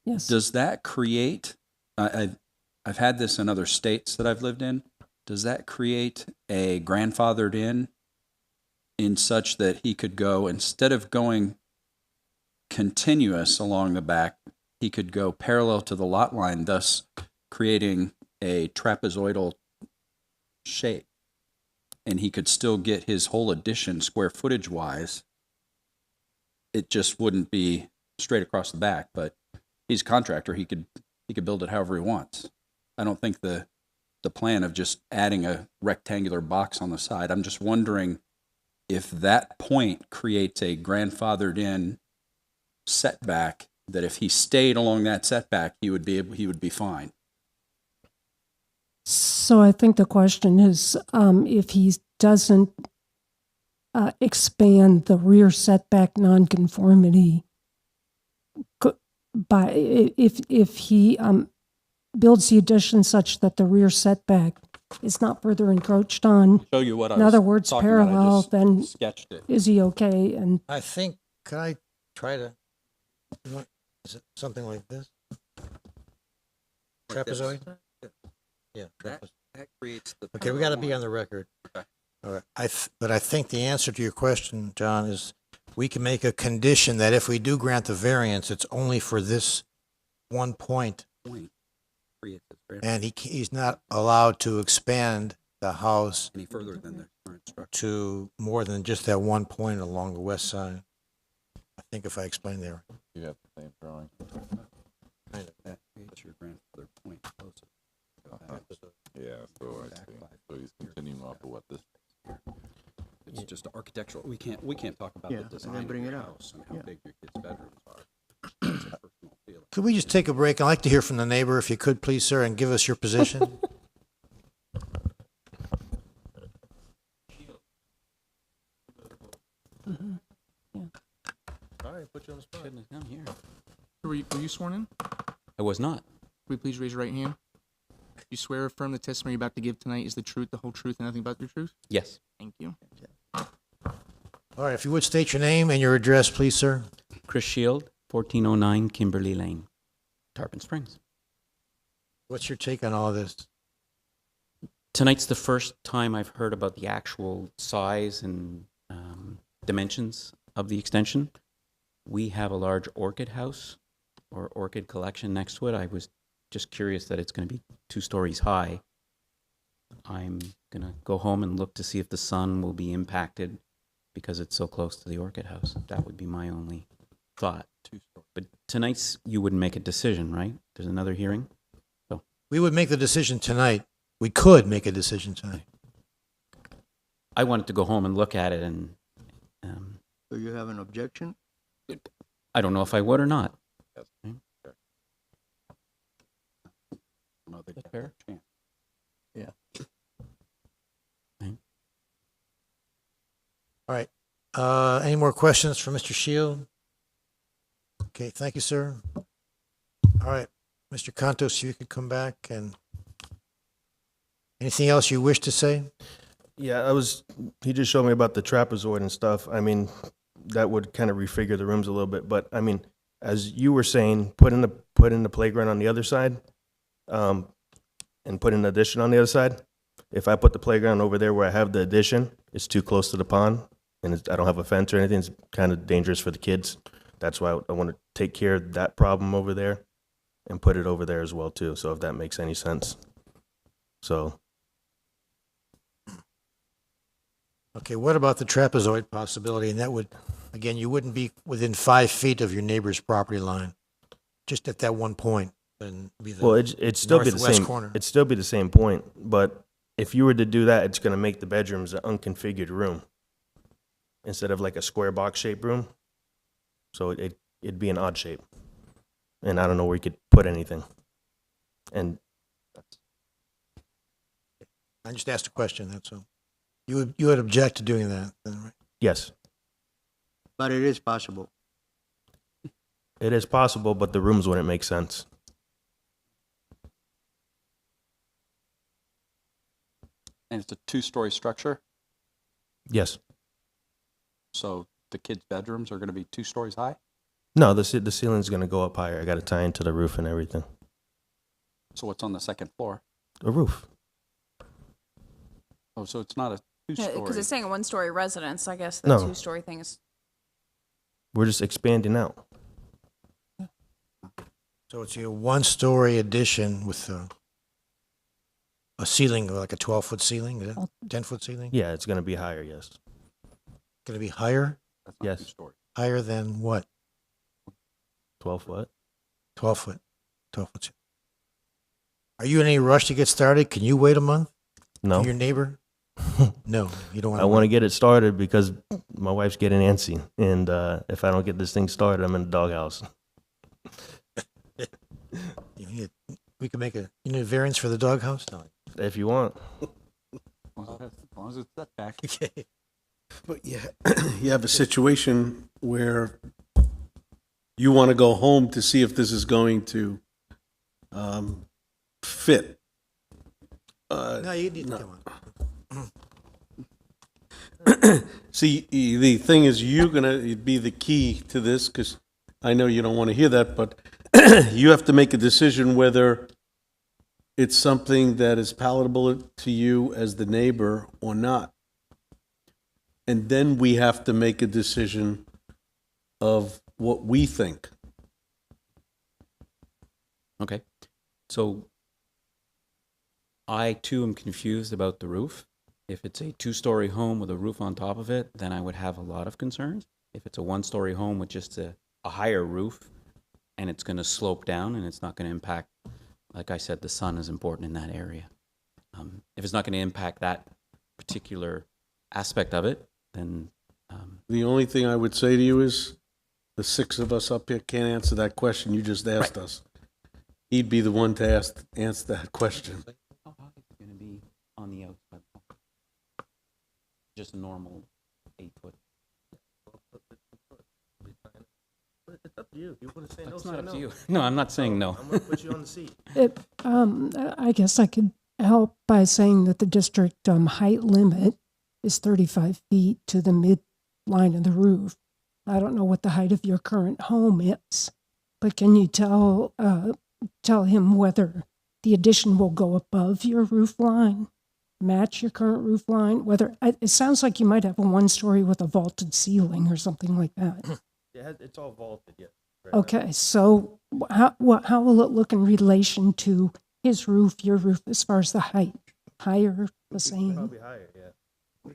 Speaker 9: Yes.
Speaker 11: does that create? I've had this in other states that I've lived in. Does that create a grandfathered in such that he could go, instead of going continuous along the back, he could go parallel to the lot line, thus creating a trapezoidal shape, and he could still get his whole addition square footage wise. It just wouldn't be straight across the back, but he's a contractor. He could build it however he wants. I don't think the plan of just adding a rectangular box on the side. I'm just wondering if that point creates a grandfathered in setback, that if he stayed along that setback, he would be fine.
Speaker 9: So I think the question is, if he doesn't expand the rear setback nonconformity, if he builds the addition such that the rear setback is not further encroached on,
Speaker 11: Show you what I
Speaker 9: in
Speaker 11: was
Speaker 9: other words,
Speaker 11: talking about. I
Speaker 9: parallel,
Speaker 11: just
Speaker 9: then
Speaker 11: sketched it.
Speaker 9: is he okay? And
Speaker 1: I think, could I try to, is it something like this? Trapezoid? Yeah.
Speaker 11: That creates the.
Speaker 1: Okay, we got to be on the record.
Speaker 11: Okay.
Speaker 1: All right. But I think the answer to your question, John, is we can make a condition that if we do grant the variance, it's only for this one point,
Speaker 11: Creates this grandfathered
Speaker 1: and he's not allowed to expand the house
Speaker 11: any further than the current structure.
Speaker 1: to more than just that one point along the west side. I think if I explain there.
Speaker 3: You have the same drawing.
Speaker 11: That creates your grandfather point closer.
Speaker 3: Yeah, so I see. So he's continuing off of what this.
Speaker 11: It's just architectural. We can't talk about
Speaker 5: Yeah,
Speaker 11: the
Speaker 5: and
Speaker 11: design
Speaker 5: then bring
Speaker 11: of your
Speaker 5: it out.
Speaker 11: house and how
Speaker 5: Yeah.
Speaker 11: big your kids' bedrooms are. It's a personal feeling.
Speaker 1: Could we just take a break? I'd like to hear from the neighbor, if you could, please, sir, and give us your position.
Speaker 10: All right, put you on the spot.
Speaker 11: Goodness, I'm here.
Speaker 6: Were you sworn in?
Speaker 11: I was not.
Speaker 6: Will you please raise your right hand? You swear or affirm the testimony you're about to give tonight is the truth, the whole truth, and nothing but the truth?
Speaker 11: Yes.
Speaker 6: Thank you.
Speaker 1: All right, if you would state your name and your address, please, sir.
Speaker 12: Chris Shield, 1409 Kimberly Lane, Tarpon Springs.
Speaker 1: What's your take on all this?
Speaker 12: Tonight's the first time I've heard about the actual size and dimensions of the extension. We have a large orchid house or orchid collection next to it. I was just curious that it's going to be 2 stories high. I'm going to go home and look to see if the sun will be impacted because it's so close to the orchid house. That would be my only thought. But tonight's, you wouldn't make a decision, right? There's another hearing?
Speaker 1: We would make the decision tonight. We could make a decision tonight.
Speaker 12: I wanted to go home and look at it, and
Speaker 5: So you have an objection?
Speaker 12: I don't know if I would or not.
Speaker 11: That's
Speaker 12: fair.
Speaker 5: Yeah.
Speaker 1: All right. Any more questions for Mr. Shield? Okay, thank you, sir. All right, Mr. Contos, you could come back and anything else you wish to say?
Speaker 10: Yeah, he just showed me about the trapezoid and stuff. I mean, that would kind of refigure the rooms a little bit. But I mean, as you were saying, put in the playground on the other side, and put in an addition on the other side. If I put the playground over there where I have the addition, it's too close to the pond, and I don't have a fence or anything. It's kind of dangerous for the kids. That's why I want to take care of that problem over there and put it over there as well too. So if that makes any sense. So.
Speaker 1: Okay, what about the trapezoid possibility? And that would, again, you wouldn't be within 5 feet of your neighbor's property line, just at that one point. And be the
Speaker 10: Well, it'd still be the
Speaker 1: northwest
Speaker 10: same.
Speaker 1: corner.
Speaker 10: It'd still be the same point, but if you were to do that, it's going to make the bedrooms an unconfigured room instead of like a square box shaped room. So it'd be an odd shape, and I don't know where you could put anything. And
Speaker 1: I just asked a question, that's all. You would object to doing that, then, right?
Speaker 10: yes,
Speaker 5: But it is possible.
Speaker 10: it is possible, but the rooms wouldn't make sense.
Speaker 11: And it's a 2-story structure,
Speaker 10: Yes.
Speaker 11: so the kids' bedrooms are going to be 2 stories high?
Speaker 10: No, the ceiling's going to go up higher. I got to tie into the roof and everything.
Speaker 11: So what's on the second floor?
Speaker 10: A roof.
Speaker 11: Oh, so it's not a 2-story.
Speaker 7: Because it's saying a 1-story residence, I guess the
Speaker 10: No.
Speaker 7: 2-story thing is.
Speaker 10: We're just expanding out.
Speaker 1: So it's a 1-story addition with a ceiling, like a 12-foot ceiling, is it? 10-foot ceiling?
Speaker 10: Yeah, it's going to be higher. Yes.
Speaker 1: Going to be higher?
Speaker 11: That's not
Speaker 10: Yes.
Speaker 11: 2-story.
Speaker 1: Higher than what?
Speaker 10: 12 foot.
Speaker 1: 12 foot. 12 foot. Are you in any rush to get started? Can you wait a month?
Speaker 10: No.
Speaker 1: For your neighbor? No, you don't want
Speaker 10: I want to get it started because my wife's getting antsy, and if I don't get this thing started, I'm in the doghouse.
Speaker 1: We can make a variance for the doghouse? No.
Speaker 10: If you want.
Speaker 11: As long as it's set back.
Speaker 1: Okay.
Speaker 8: But yeah, you have a situation where you want to go home to see if this is going to fit.
Speaker 1: No, you need to come on.
Speaker 8: See, the thing is, you're going to be the key to this, because I know you don't want to hear that, but you have to make a decision whether it's something that is palatable to you as the neighbor or not. And then we have to make a decision of what we think.
Speaker 12: Okay. So I too am confused about the roof. If it's a 2-story home with a roof on top of it, then I would have a lot of concerns. If it's a 1-story home with just a higher roof and it's going to slope down and it's not going to impact, like I said, the sun is important in that area. If it's not going to impact that particular aspect of it, then
Speaker 8: The only thing I would say to you is the 6 of us up here can't answer that question you just asked us. He'd be the one to answer that question.
Speaker 12: how high is it going to be on the outside? Just a normal 8-foot.
Speaker 10: It's up to you. If you want to say no,
Speaker 12: That's
Speaker 10: say
Speaker 12: not up
Speaker 10: no.
Speaker 12: to you. No, I'm not saying no.
Speaker 10: I'm going to put you on the seat.
Speaker 9: I guess I could help by saying that the district height limit is 35 feet to the midline of the roof. I don't know what the height of your current home is, but can you tell him whether the addition will go above your roof line, match your current roof line? Whether it sounds like you might have a 1-story with a vaulted ceiling or something like that.
Speaker 10: It's all vaulted, yeah.
Speaker 9: Okay, so how will it look in relation to his roof, your roof, as far as the height? Higher, the same?
Speaker 10: Probably higher, yeah.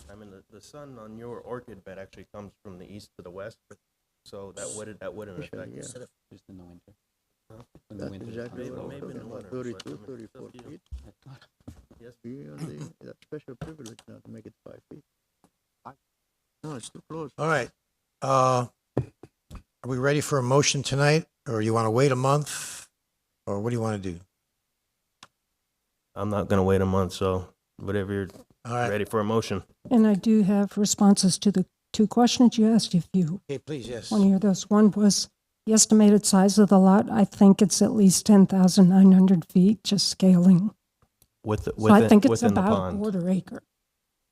Speaker 10: I mean, the sun on your orchid bed actually comes from the east to the west, so that wouldn't affect it.
Speaker 11: Just in the winter. In the
Speaker 5: That's
Speaker 11: winter.
Speaker 5: exactly what
Speaker 10: Maybe in the winter,
Speaker 5: 32,
Speaker 10: but I mean,
Speaker 5: 34
Speaker 10: it's up to you.
Speaker 5: feet.
Speaker 10: Yes.
Speaker 5: You only, that special privilege now to make it 5 feet. No, it's too close.
Speaker 1: All right. Are we ready for a motion tonight, or you want to wait a month, or what do you want to do?
Speaker 10: I'm not gonna wait a month, so whatever you're
Speaker 1: All right.
Speaker 10: ready for a motion.
Speaker 9: And I do have responses to the two questions you asked, if you
Speaker 1: Okay, please, yes.
Speaker 9: want to hear those. One was the estimated size of the lot. I think it's at least 10,900 feet, just scaling.
Speaker 10: With the,
Speaker 9: So I think it's
Speaker 10: within the
Speaker 9: about a
Speaker 10: pond.
Speaker 9: quarter acre.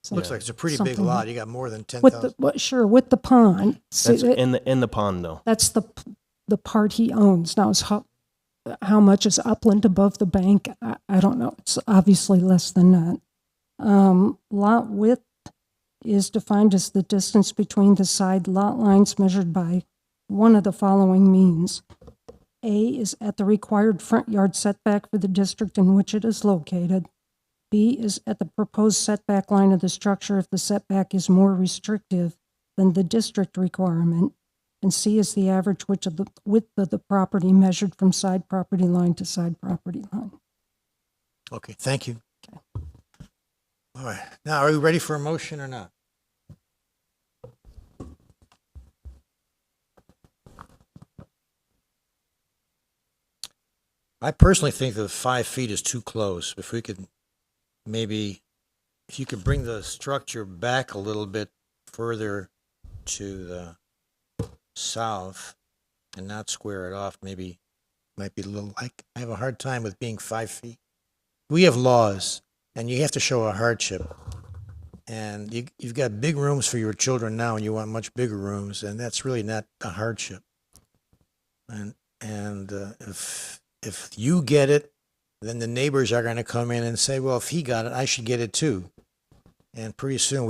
Speaker 9: So
Speaker 1: Looks like it's a pretty big
Speaker 9: something
Speaker 1: lot. You got more than
Speaker 9: with
Speaker 1: 10,000.
Speaker 9: sure, with the pond. See,
Speaker 10: That's in the pond though.
Speaker 9: that's the part he owns. Now, how much is upland above the bank? I don't know. It's obviously less than that. Lot width is defined as the distance between the side lot lines measured by one of the following means. A is at the required front yard setback for the district in which it is located. B is at the proposed setback line of the structure if the setback is more restrictive than the district requirement. And C is the average width of the property measured from side property line to side property line.
Speaker 1: Okay, thank you. All right. Now, are we ready for a motion or not? I personally think that 5 feet is too close. If we could maybe, if you could bring the structure back a little bit further to the south and not square it off, maybe might be a little, I have a hard time with being 5 feet. We have laws, and you have to show a hardship. And you've got big rooms for your children now, and you want much bigger rooms, and that's really not a hardship. And if you get it, then the neighbors are going to come in and say, well, if he got it, I should get it too. And pretty soon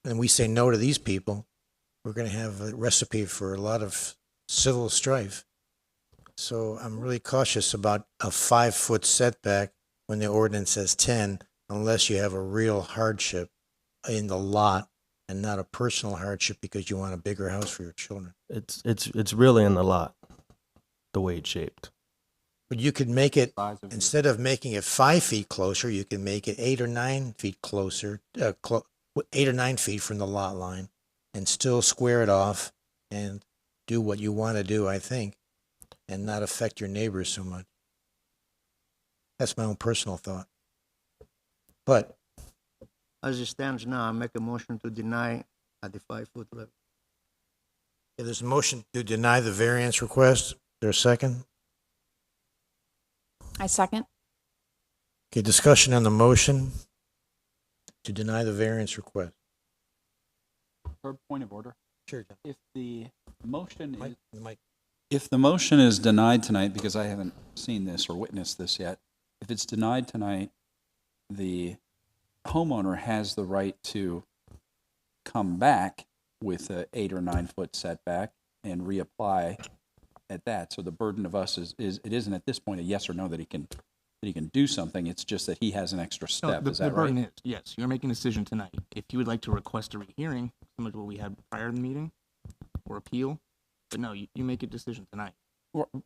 Speaker 1: and we say no to these people, we're going to have a recipe for a lot of civil strife. So I'm really cautious about a 5-foot setback when the ordinance says 10, unless you have a real hardship in the lot and not a personal hardship because you want a bigger house for your children.
Speaker 10: It's really in the lot, the way it's shaped.
Speaker 1: But you could make it, instead of making it 5 feet closer, you can make it 8 or 9 feet closer, 8 or 9 feet from the lot line, and still square it off and do what you want to do, I think, and not affect your neighbors so much. That's my own personal thought. But
Speaker 5: As it stands now, I make a motion to deny at the 5-foot level.
Speaker 1: if there's a motion to deny the variance request, there's a second?
Speaker 7: I second.
Speaker 1: Okay, discussion on the motion to deny the variance request.
Speaker 11: For point of order,
Speaker 1: Sure.
Speaker 11: if the motion is
Speaker 1: Mike.
Speaker 11: if the motion is denied tonight, because I haven't seen this or witnessed this yet, if it's denied tonight, the homeowner has the right to come back with a 8 or 9 foot setback and reapply at that. So the burden of us is it isn't at this point a yes or no that he can do something. It's just that he has an extra
Speaker 6: No,
Speaker 11: step. Is
Speaker 6: the
Speaker 11: that
Speaker 6: burden
Speaker 11: right?
Speaker 6: is, yes, you're making a decision tonight. If you would like to request a rehearing, similar to what we had prior to the meeting, or appeal, but no, you make a decision tonight.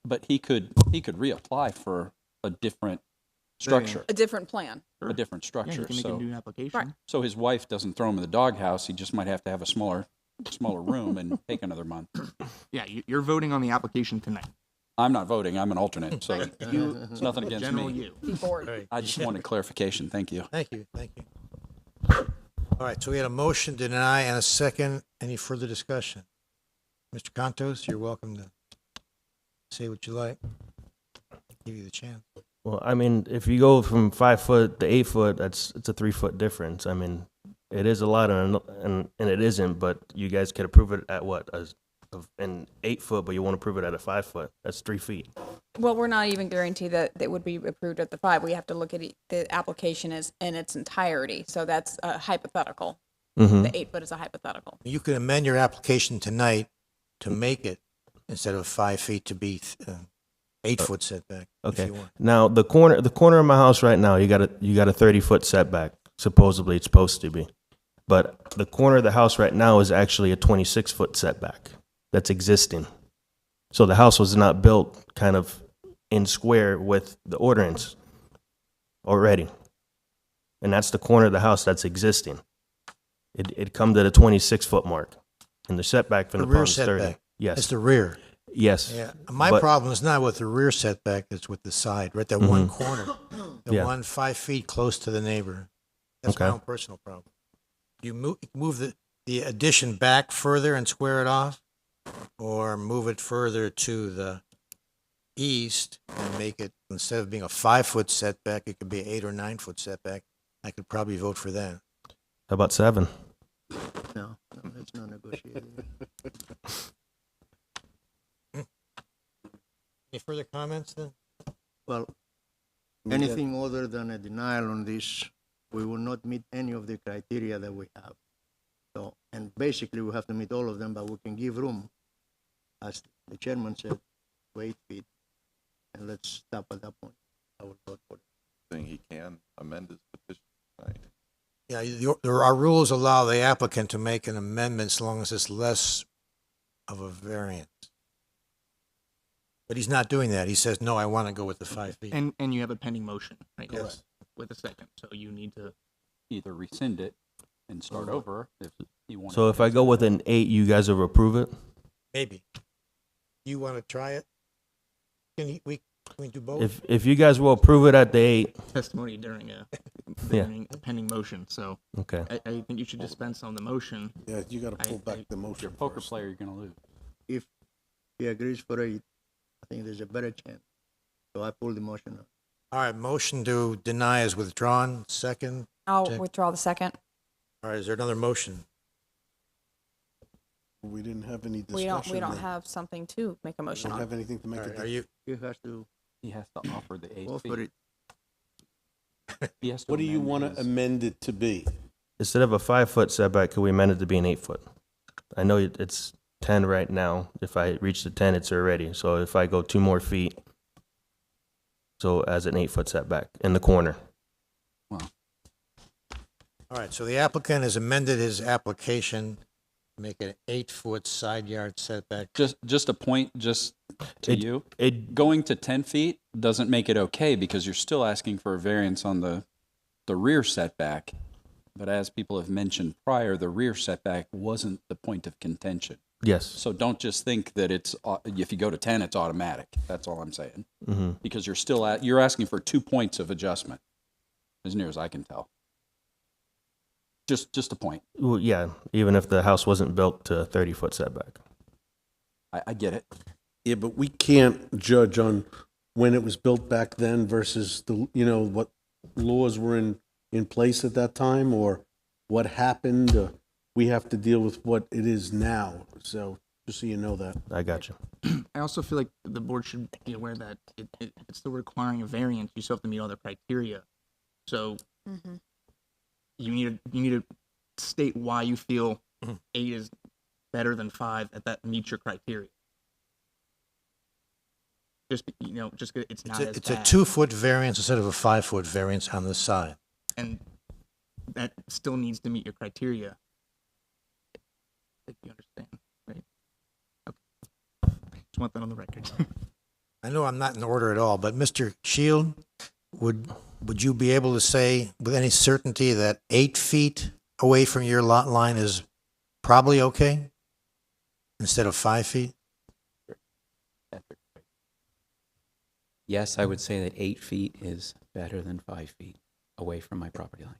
Speaker 11: But he could reapply for a different structure,
Speaker 7: A different plan.
Speaker 11: a different
Speaker 6: Yeah,
Speaker 11: structure.
Speaker 6: you can make a
Speaker 11: So
Speaker 6: new application.
Speaker 7: Right.
Speaker 11: so his wife doesn't throw him in the doghouse. He just might have to have a smaller room and take another month.
Speaker 6: Yeah, you're voting on the application tonight.
Speaker 11: I'm not voting. I'm an alternate, so it's nothing against
Speaker 6: General
Speaker 11: me.
Speaker 6: you.
Speaker 7: Be bored.
Speaker 1: Right.
Speaker 11: I just wanted clarification. Thank you.
Speaker 1: Thank you. All right, so we had a motion to deny and a second. Any further discussion? Mr. Contos, you're welcome to say what you like. Give you the chance.
Speaker 10: Well, I mean, if you go from 5 foot to 8 foot, it's a 3 foot difference. I mean, it is a lot, and it isn't. But you guys could approve it at what an 8 foot, but you won't approve it at a 5 foot. That's 3 feet.
Speaker 7: Well, we're not even guaranteed that it would be approved at the 5. We have to look at the application in its entirety. So that's hypothetical.
Speaker 10: Mm-hmm.
Speaker 7: The 8 foot is a hypothetical.
Speaker 1: You can amend your application tonight to make it, instead of 5 feet, to be 8-foot setback. If
Speaker 10: Okay.
Speaker 1: you want.
Speaker 10: Now the corner of my house right now, you got a 30-foot setback. Supposedly it's supposed to be, but the corner of the house right now is actually a 26-foot setback that's existing. So the house was not built kind of in square with the ordinance already, and that's the corner of the house that's existing. It come to the 26-foot mark, and the setback from
Speaker 1: The
Speaker 10: the
Speaker 1: rear
Speaker 10: pond is 30.
Speaker 1: setback.
Speaker 10: Yes.
Speaker 1: It's the rear.
Speaker 10: Yes.
Speaker 1: Yeah. My
Speaker 10: But-
Speaker 1: problem is not with the rear setback, it's with the side, right, that one corner. The
Speaker 10: Yeah.
Speaker 1: one 5 feet close to the neighbor. That's my
Speaker 10: Okay.
Speaker 1: own personal problem. You move the addition back further and square it off, or move it further to the east and make it, instead of being a 5-foot setback, it could be an 8 or 9-foot setback. I could probably vote for that.
Speaker 10: How about 7?
Speaker 5: No, it's not negotiated.
Speaker 1: Any further comments then?
Speaker 5: Well, anything other than a denial on this, we will not meet any of the criteria that we have. So, and basically, we have to meet all of them, but we can give room, as the chairman said, to 8 feet. And let's stop at that point. I will vote for it.
Speaker 3: Saying he can amend his petition tonight.
Speaker 1: Yeah, our rules allow the applicant to make an amendment as long as it's less of a variance. But he's not doing that. He says, no, I want to go with the 5 feet.
Speaker 6: And you have a pending motion right now
Speaker 1: Yes.
Speaker 6: with a second, so you need to.
Speaker 11: Either rescind it and start over if you want.
Speaker 10: So if I go with an 8, you guys will approve it?
Speaker 1: Maybe. You want to try it? Can we do both?
Speaker 10: If you guys will approve it at the 8,
Speaker 6: Testimony during a
Speaker 10: Yeah.
Speaker 6: pending motion, so
Speaker 10: okay.
Speaker 6: I think you should dispense on the motion.
Speaker 8: Yeah, you got to pull back the motion.
Speaker 11: If you're a poker
Speaker 8: first.
Speaker 11: player, you're going to lose.
Speaker 5: If he agrees for 8, I think there's a better chance. So I pull the motion out.
Speaker 1: All right, motion to deny is withdrawn. Second.
Speaker 7: I'll
Speaker 1: Check.
Speaker 7: withdraw the second.
Speaker 1: All right, is there another motion?
Speaker 8: We didn't have any discussion.
Speaker 7: We don't
Speaker 8: then.
Speaker 7: have something to make a
Speaker 8: We
Speaker 7: motion
Speaker 8: don't
Speaker 7: on.
Speaker 8: have anything to make
Speaker 1: All
Speaker 8: a
Speaker 1: right, are
Speaker 8: decision.
Speaker 1: you,
Speaker 5: He has to
Speaker 11: He has to offer the 8
Speaker 5: go for
Speaker 11: feet.
Speaker 5: it.
Speaker 11: He has to
Speaker 8: What do you
Speaker 11: amend
Speaker 8: want
Speaker 11: his-
Speaker 8: to amend it to be?
Speaker 10: Instead of a 5-foot setback, could we amend it to be an 8-foot? I know it's 10 right now. If I reach the 10, it's already. So if I go 2 more feet, so as an 8-foot setback in the corner.
Speaker 1: all right, so the applicant has amended his application to make it an 8-foot side yard setback.
Speaker 11: Just a point, just to
Speaker 10: It-
Speaker 11: you.
Speaker 10: It
Speaker 11: Going to 10 feet doesn't make it okay because you're still asking for a variance on the rear setback. But as people have mentioned prior, the rear setback wasn't the point of contention.
Speaker 10: yes.
Speaker 11: So don't just think that it's, if you go to 10, it's automatic. That's all I'm saying.
Speaker 10: Hmm.
Speaker 11: Because you're asking for 2 points of adjustment, as near as I can tell. Just a point.
Speaker 10: Well, yeah, even if the house wasn't built to a 30-foot setback.
Speaker 11: I get it.
Speaker 8: Yeah, but we can't judge on when it was built back then versus the, what laws were in place at that time or what happened. We have to deal with what it is now. So just so you know that.
Speaker 10: I got you.
Speaker 6: I also feel like the board should be aware that it's still requiring a variance. You still have to meet all the criteria. So you need to state why you feel 8 is better than 5 that meets your criteria. Just it's not as
Speaker 1: It's a
Speaker 6: bad.
Speaker 1: 2-foot variance instead of a 5-foot variance on the side.
Speaker 6: And that still needs to meet your criteria. If you understand, right? Okay. Just want that on the record.
Speaker 1: I know I'm not in order at all, but Mr. Shield, would you be able to say with any certainty that 8 feet away from your lot line is probably okay instead of 5 feet?
Speaker 12: Yes, I would say that 8 feet is better than 5 feet away from my property line.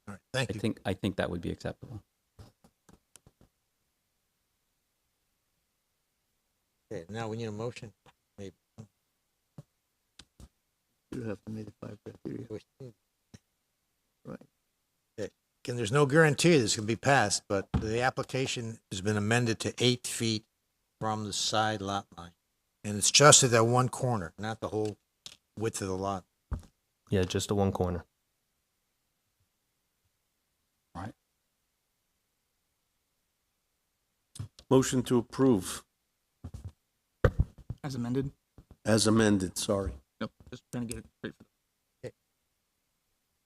Speaker 1: All right, thank you.
Speaker 12: I think that would be acceptable.
Speaker 1: Okay, now we need a motion. Maybe.
Speaker 5: You have to meet the 5 criteria. Right.
Speaker 1: Okay. And there's no guarantee this can be passed, but the application has been amended to 8 feet from the side lot line. And it's just at that one corner, not the whole width of the lot.
Speaker 10: Yeah, just the one corner.
Speaker 8: Motion to approve
Speaker 6: As amended?
Speaker 8: as amended, sorry.
Speaker 6: Nope, just trying to get it straight for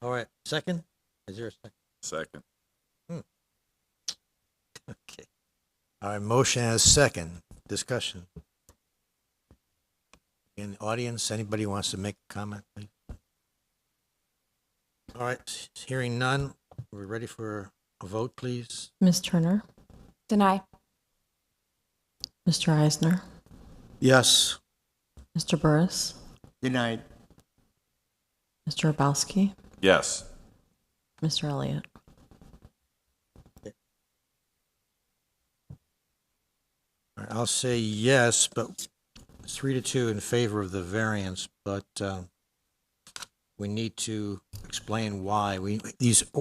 Speaker 1: All right, second? Is there a second?
Speaker 3: Second.
Speaker 1: Okay. All right, motion as second. Discussion. In the audience, anybody wants to make a comment, please? All right, hearing none, we're ready for a vote, please.
Speaker 2: Ms. Turner,
Speaker 7: Deny.
Speaker 2: Mr. Eisner,
Speaker 8: Yes.
Speaker 2: Mr. Burris,
Speaker 5: Denied.
Speaker 2: Mr. Urbowski,
Speaker 3: Yes.
Speaker 2: Mr. Elliott.
Speaker 1: All right, I'll say yes, but 3-2 in favor of the variance, but we need to explain why. We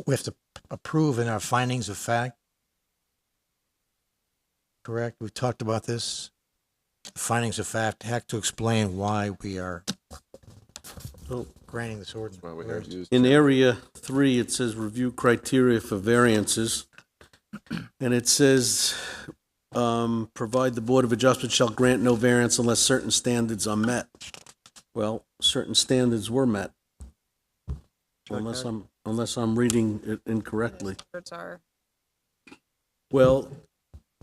Speaker 1: have to approve in our findings of fact. Correct? We've talked about this. Findings of fact have to explain why we are granting this ordinance.
Speaker 3: Well, we have used
Speaker 8: In area 3, it says review criteria for variances. And it says, provide the Board of Adjustment shall grant no variance unless certain standards are met. Well, certain standards were met. Unless I'm reading it incorrectly. Well,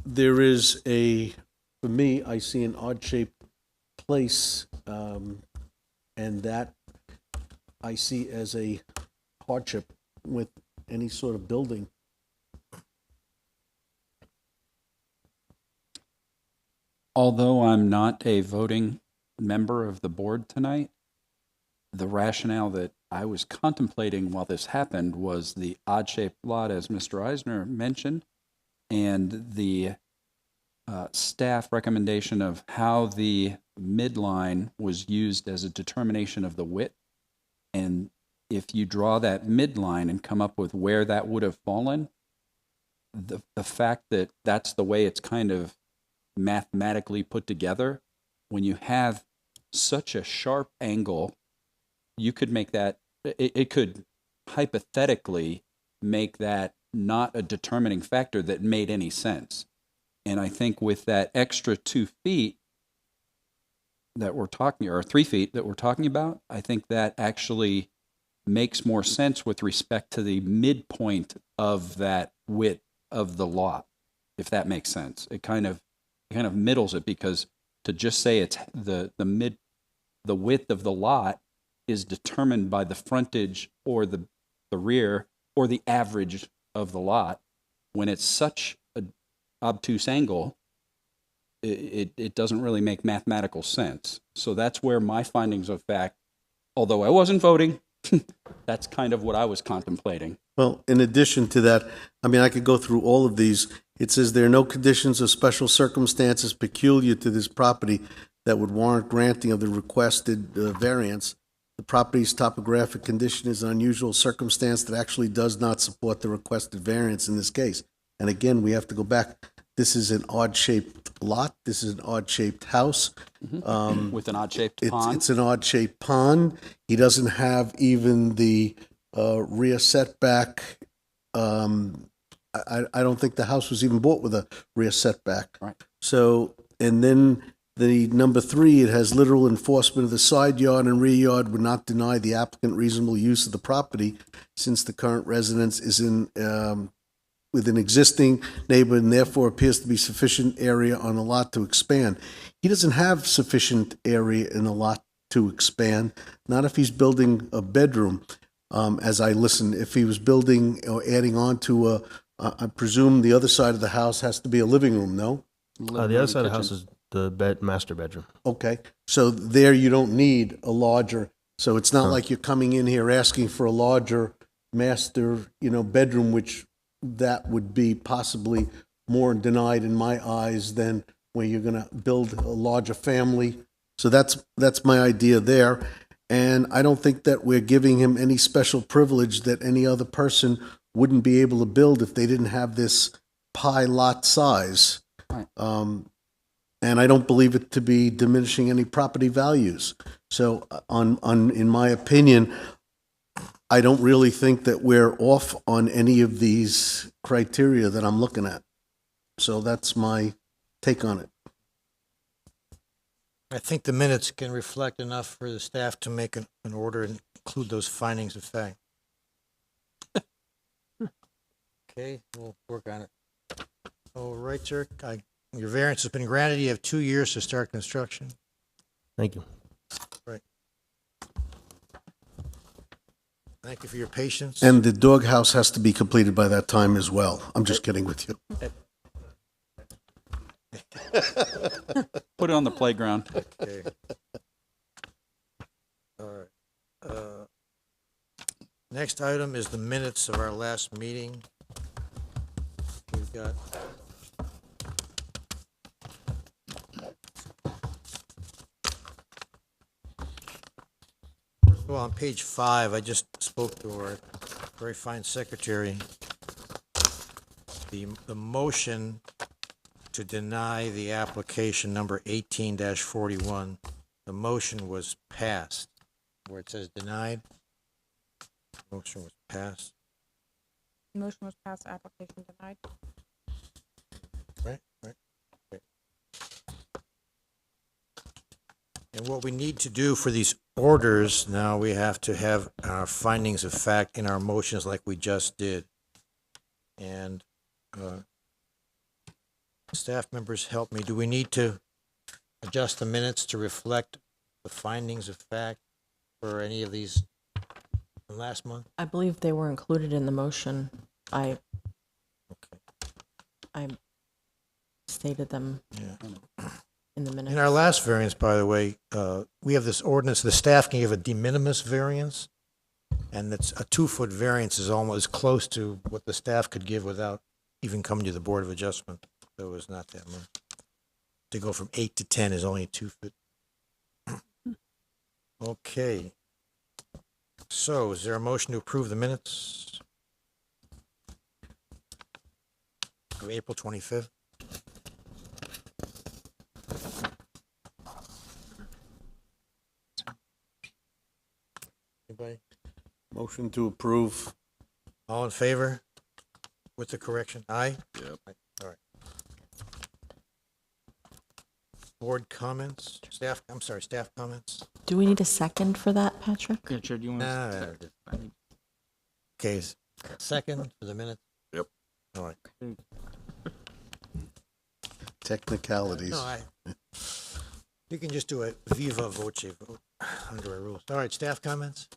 Speaker 8: there is for me, I see an odd-shaped place, and that I see as a hardship with any sort of building.
Speaker 11: Although I'm not a voting member of the board tonight, the rationale that I was contemplating while this happened was the odd-shaped lot, as Mr. Eisner mentioned, and the staff recommendation of how the midline was used as a determination of the width. And if you draw that midline and come up with where that would have fallen, the fact that that's the way it's kind of mathematically put together, when you have such a sharp angle, you could make that, it could hypothetically make that not a determining factor that made any sense. And I think with that extra 2 feet that we're talking, or 3 feet that we're talking about, I think that actually makes more sense with respect to the midpoint of that width of the lot, if that makes sense. It kind of middles it, because to just say it's the width of the lot is determined by the frontage or the rear or the average of the lot. When it's such an obtuse angle, it doesn't really make mathematical sense. So that's where my findings of fact, although I wasn't voting, that's kind of what I was contemplating.
Speaker 8: Well, in addition to that, I mean, I could go through all of these. It says there are no conditions or special circumstances peculiar to this property that would warrant granting of the requested variance. The property's topographic condition is an unusual circumstance that actually does not support the requested variance in this case. And again, we have to go back. This is an odd-shaped lot. This is an odd-shaped house.
Speaker 11: With an odd-shaped pond?
Speaker 8: It's an odd-shaped pond. He doesn't have even the rear setback. I don't think the house was even bought with a rear setback.
Speaker 11: Right.
Speaker 8: So, and then the number 3, it has literal enforcement of the side yard and rear yard would not deny the applicant reasonable use of the property since the current residence is in with an existing neighbor and therefore appears to be sufficient area on the lot to expand. He doesn't have sufficient area in the lot to expand, not if he's building a bedroom. As I listen, if he was building or adding on to I presume the other side of the house has to be a living room, no?
Speaker 10: The other side of the house is the master bedroom.
Speaker 8: Okay, so there you don't need a larger, so it's not like you're coming in here asking for a larger master, bedroom, which that would be possibly more denied in my eyes than where you're going to build a larger family. So that's my idea there. And I don't think that we're giving him any special privilege that any other person wouldn't be able to build if they didn't have this pie lot size.
Speaker 11: Right.
Speaker 8: And I don't believe it to be diminishing any property values. So in my opinion, I don't really think that we're off on any of these criteria that I'm looking at. So that's my take on it.
Speaker 1: I think the minutes can reflect enough for the staff to make an order and include those findings of fact. Okay, we'll work on it. All right, sir. Your variance has been granted. You have 2 years to start construction.
Speaker 10: Thank you.
Speaker 1: Thank you for your patience.
Speaker 8: And the doghouse has to be completed by that time as well. I'm just kidding with you.
Speaker 11: Put it on the playground.
Speaker 1: Okay. All right. Next item is the minutes of our last meeting. We've got well, on page 5, I just spoke to our very fine secretary. The motion to deny the application number 18-41, the motion was passed. Where it says denied, motion was passed.
Speaker 7: Motion was passed, application denied.
Speaker 1: Right. Okay. And what we need to do for these orders, now we have to have our findings of fact in our motions like we just did. And staff members help me. Do we need to adjust the minutes to reflect the findings of fact for any of these from last month?
Speaker 2: I believe they were included in the motion. I stated them in the minutes.
Speaker 1: In our last variance, by the way, we have this ordinance, the staff can give a de minimis variance, and it's a 2-foot variance is almost close to what the staff could give without even coming to the Board of Adjustment. So it was not that much. To go from 8 to 10 is only 2 foot. Okay. So is there a motion to approve the minutes of April 25th? Anybody?
Speaker 8: Motion to approve.
Speaker 1: All in favor with the correction? Aye?
Speaker 3: Yep.
Speaker 1: All right. Board comments, staff comments?
Speaker 2: Do we need a second for that, Patrick?
Speaker 6: Yeah, Chair, do you want
Speaker 1: Nah,
Speaker 6: to?
Speaker 1: Okay, second for the minute?
Speaker 3: Yep.
Speaker 1: All right.
Speaker 8: Technicalities.
Speaker 1: No, you can just do a viva voce vote under our rules. All right, staff comments?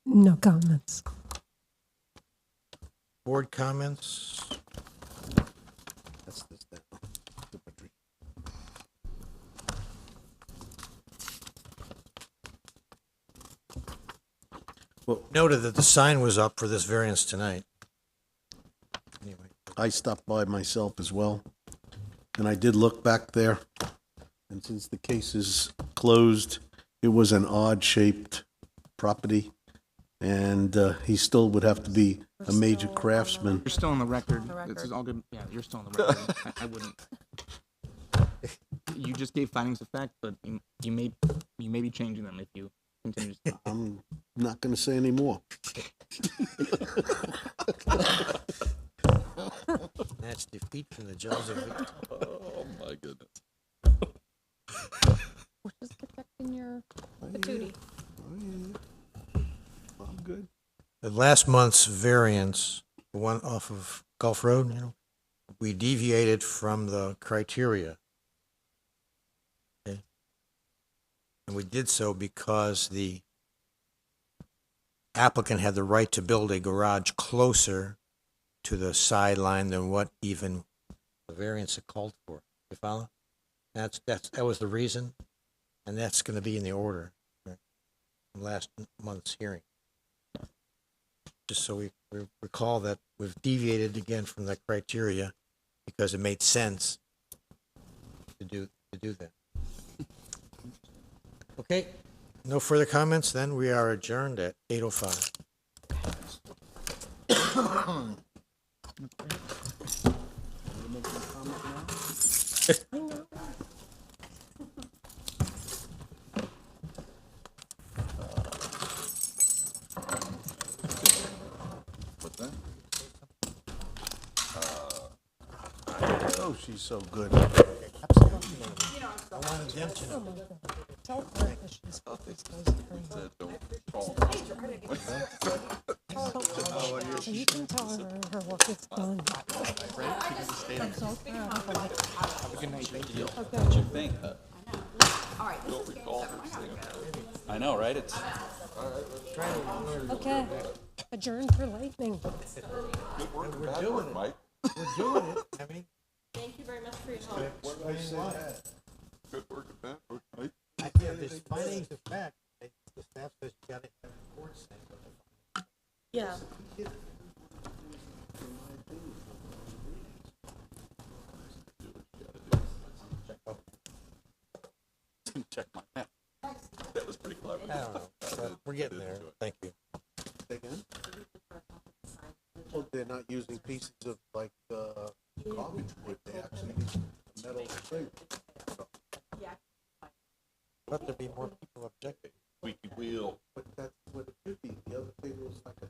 Speaker 9: No comments.
Speaker 1: Board comments?
Speaker 8: That's this, that.
Speaker 1: Noted that the sign was up for this variance tonight. Anyway,
Speaker 8: I stopped by myself as well, and I did look back there, and since the case is closed, it was an odd-shaped property, and he still would have to be a major craftsman.
Speaker 6: You're still on the record.
Speaker 7: The record.
Speaker 6: This is all good. Yeah, you're still on the record. I wouldn't. You just gave findings of fact, but you may be changing them if you continue.
Speaker 8: I'm not going to say any more.
Speaker 1: that's defeat from the jaws of victory.
Speaker 3: Oh, my goodness.
Speaker 7: Which is protecting your patootie.
Speaker 8: I'm good.
Speaker 1: The last month's variance, the one off of Gulf Road, we deviated from the criteria. Okay. And we did so because the applicant had the right to build a garage closer to the sideline than what even the variance had called for. You follow? That was the reason, and that's going to be in the order from last month's hearing. Just so we recall that we've deviated again from that criteria because it made sense to do that. Okay, no further comments, then we are adjourned at 8:05.
Speaker 3: What's that?
Speaker 8: Oh, she's so good.
Speaker 9: Tell her that she's so you can tell her work is done. I'm so proud of her.
Speaker 11: What you think? I know, right? It's
Speaker 9: Okay, adjourn for lightning.
Speaker 3: We're doing it, Mike.
Speaker 1: We're doing it. I mean,
Speaker 2: Thank you very much for your help.
Speaker 3: Good work at that, Mike.
Speaker 1: yeah, there's findings of fact. The staff says you got it in the court saying.
Speaker 2: Yeah.
Speaker 3: Check my map. That was pretty clever.
Speaker 1: I don't know, but we're getting there. Thank you.
Speaker 8: Again? Well, they're not using pieces of like garbage wood. They actually use metal thing.
Speaker 1: Let there be more people objecting.
Speaker 3: We will.
Speaker 8: But that's what it should be. The other thing was like a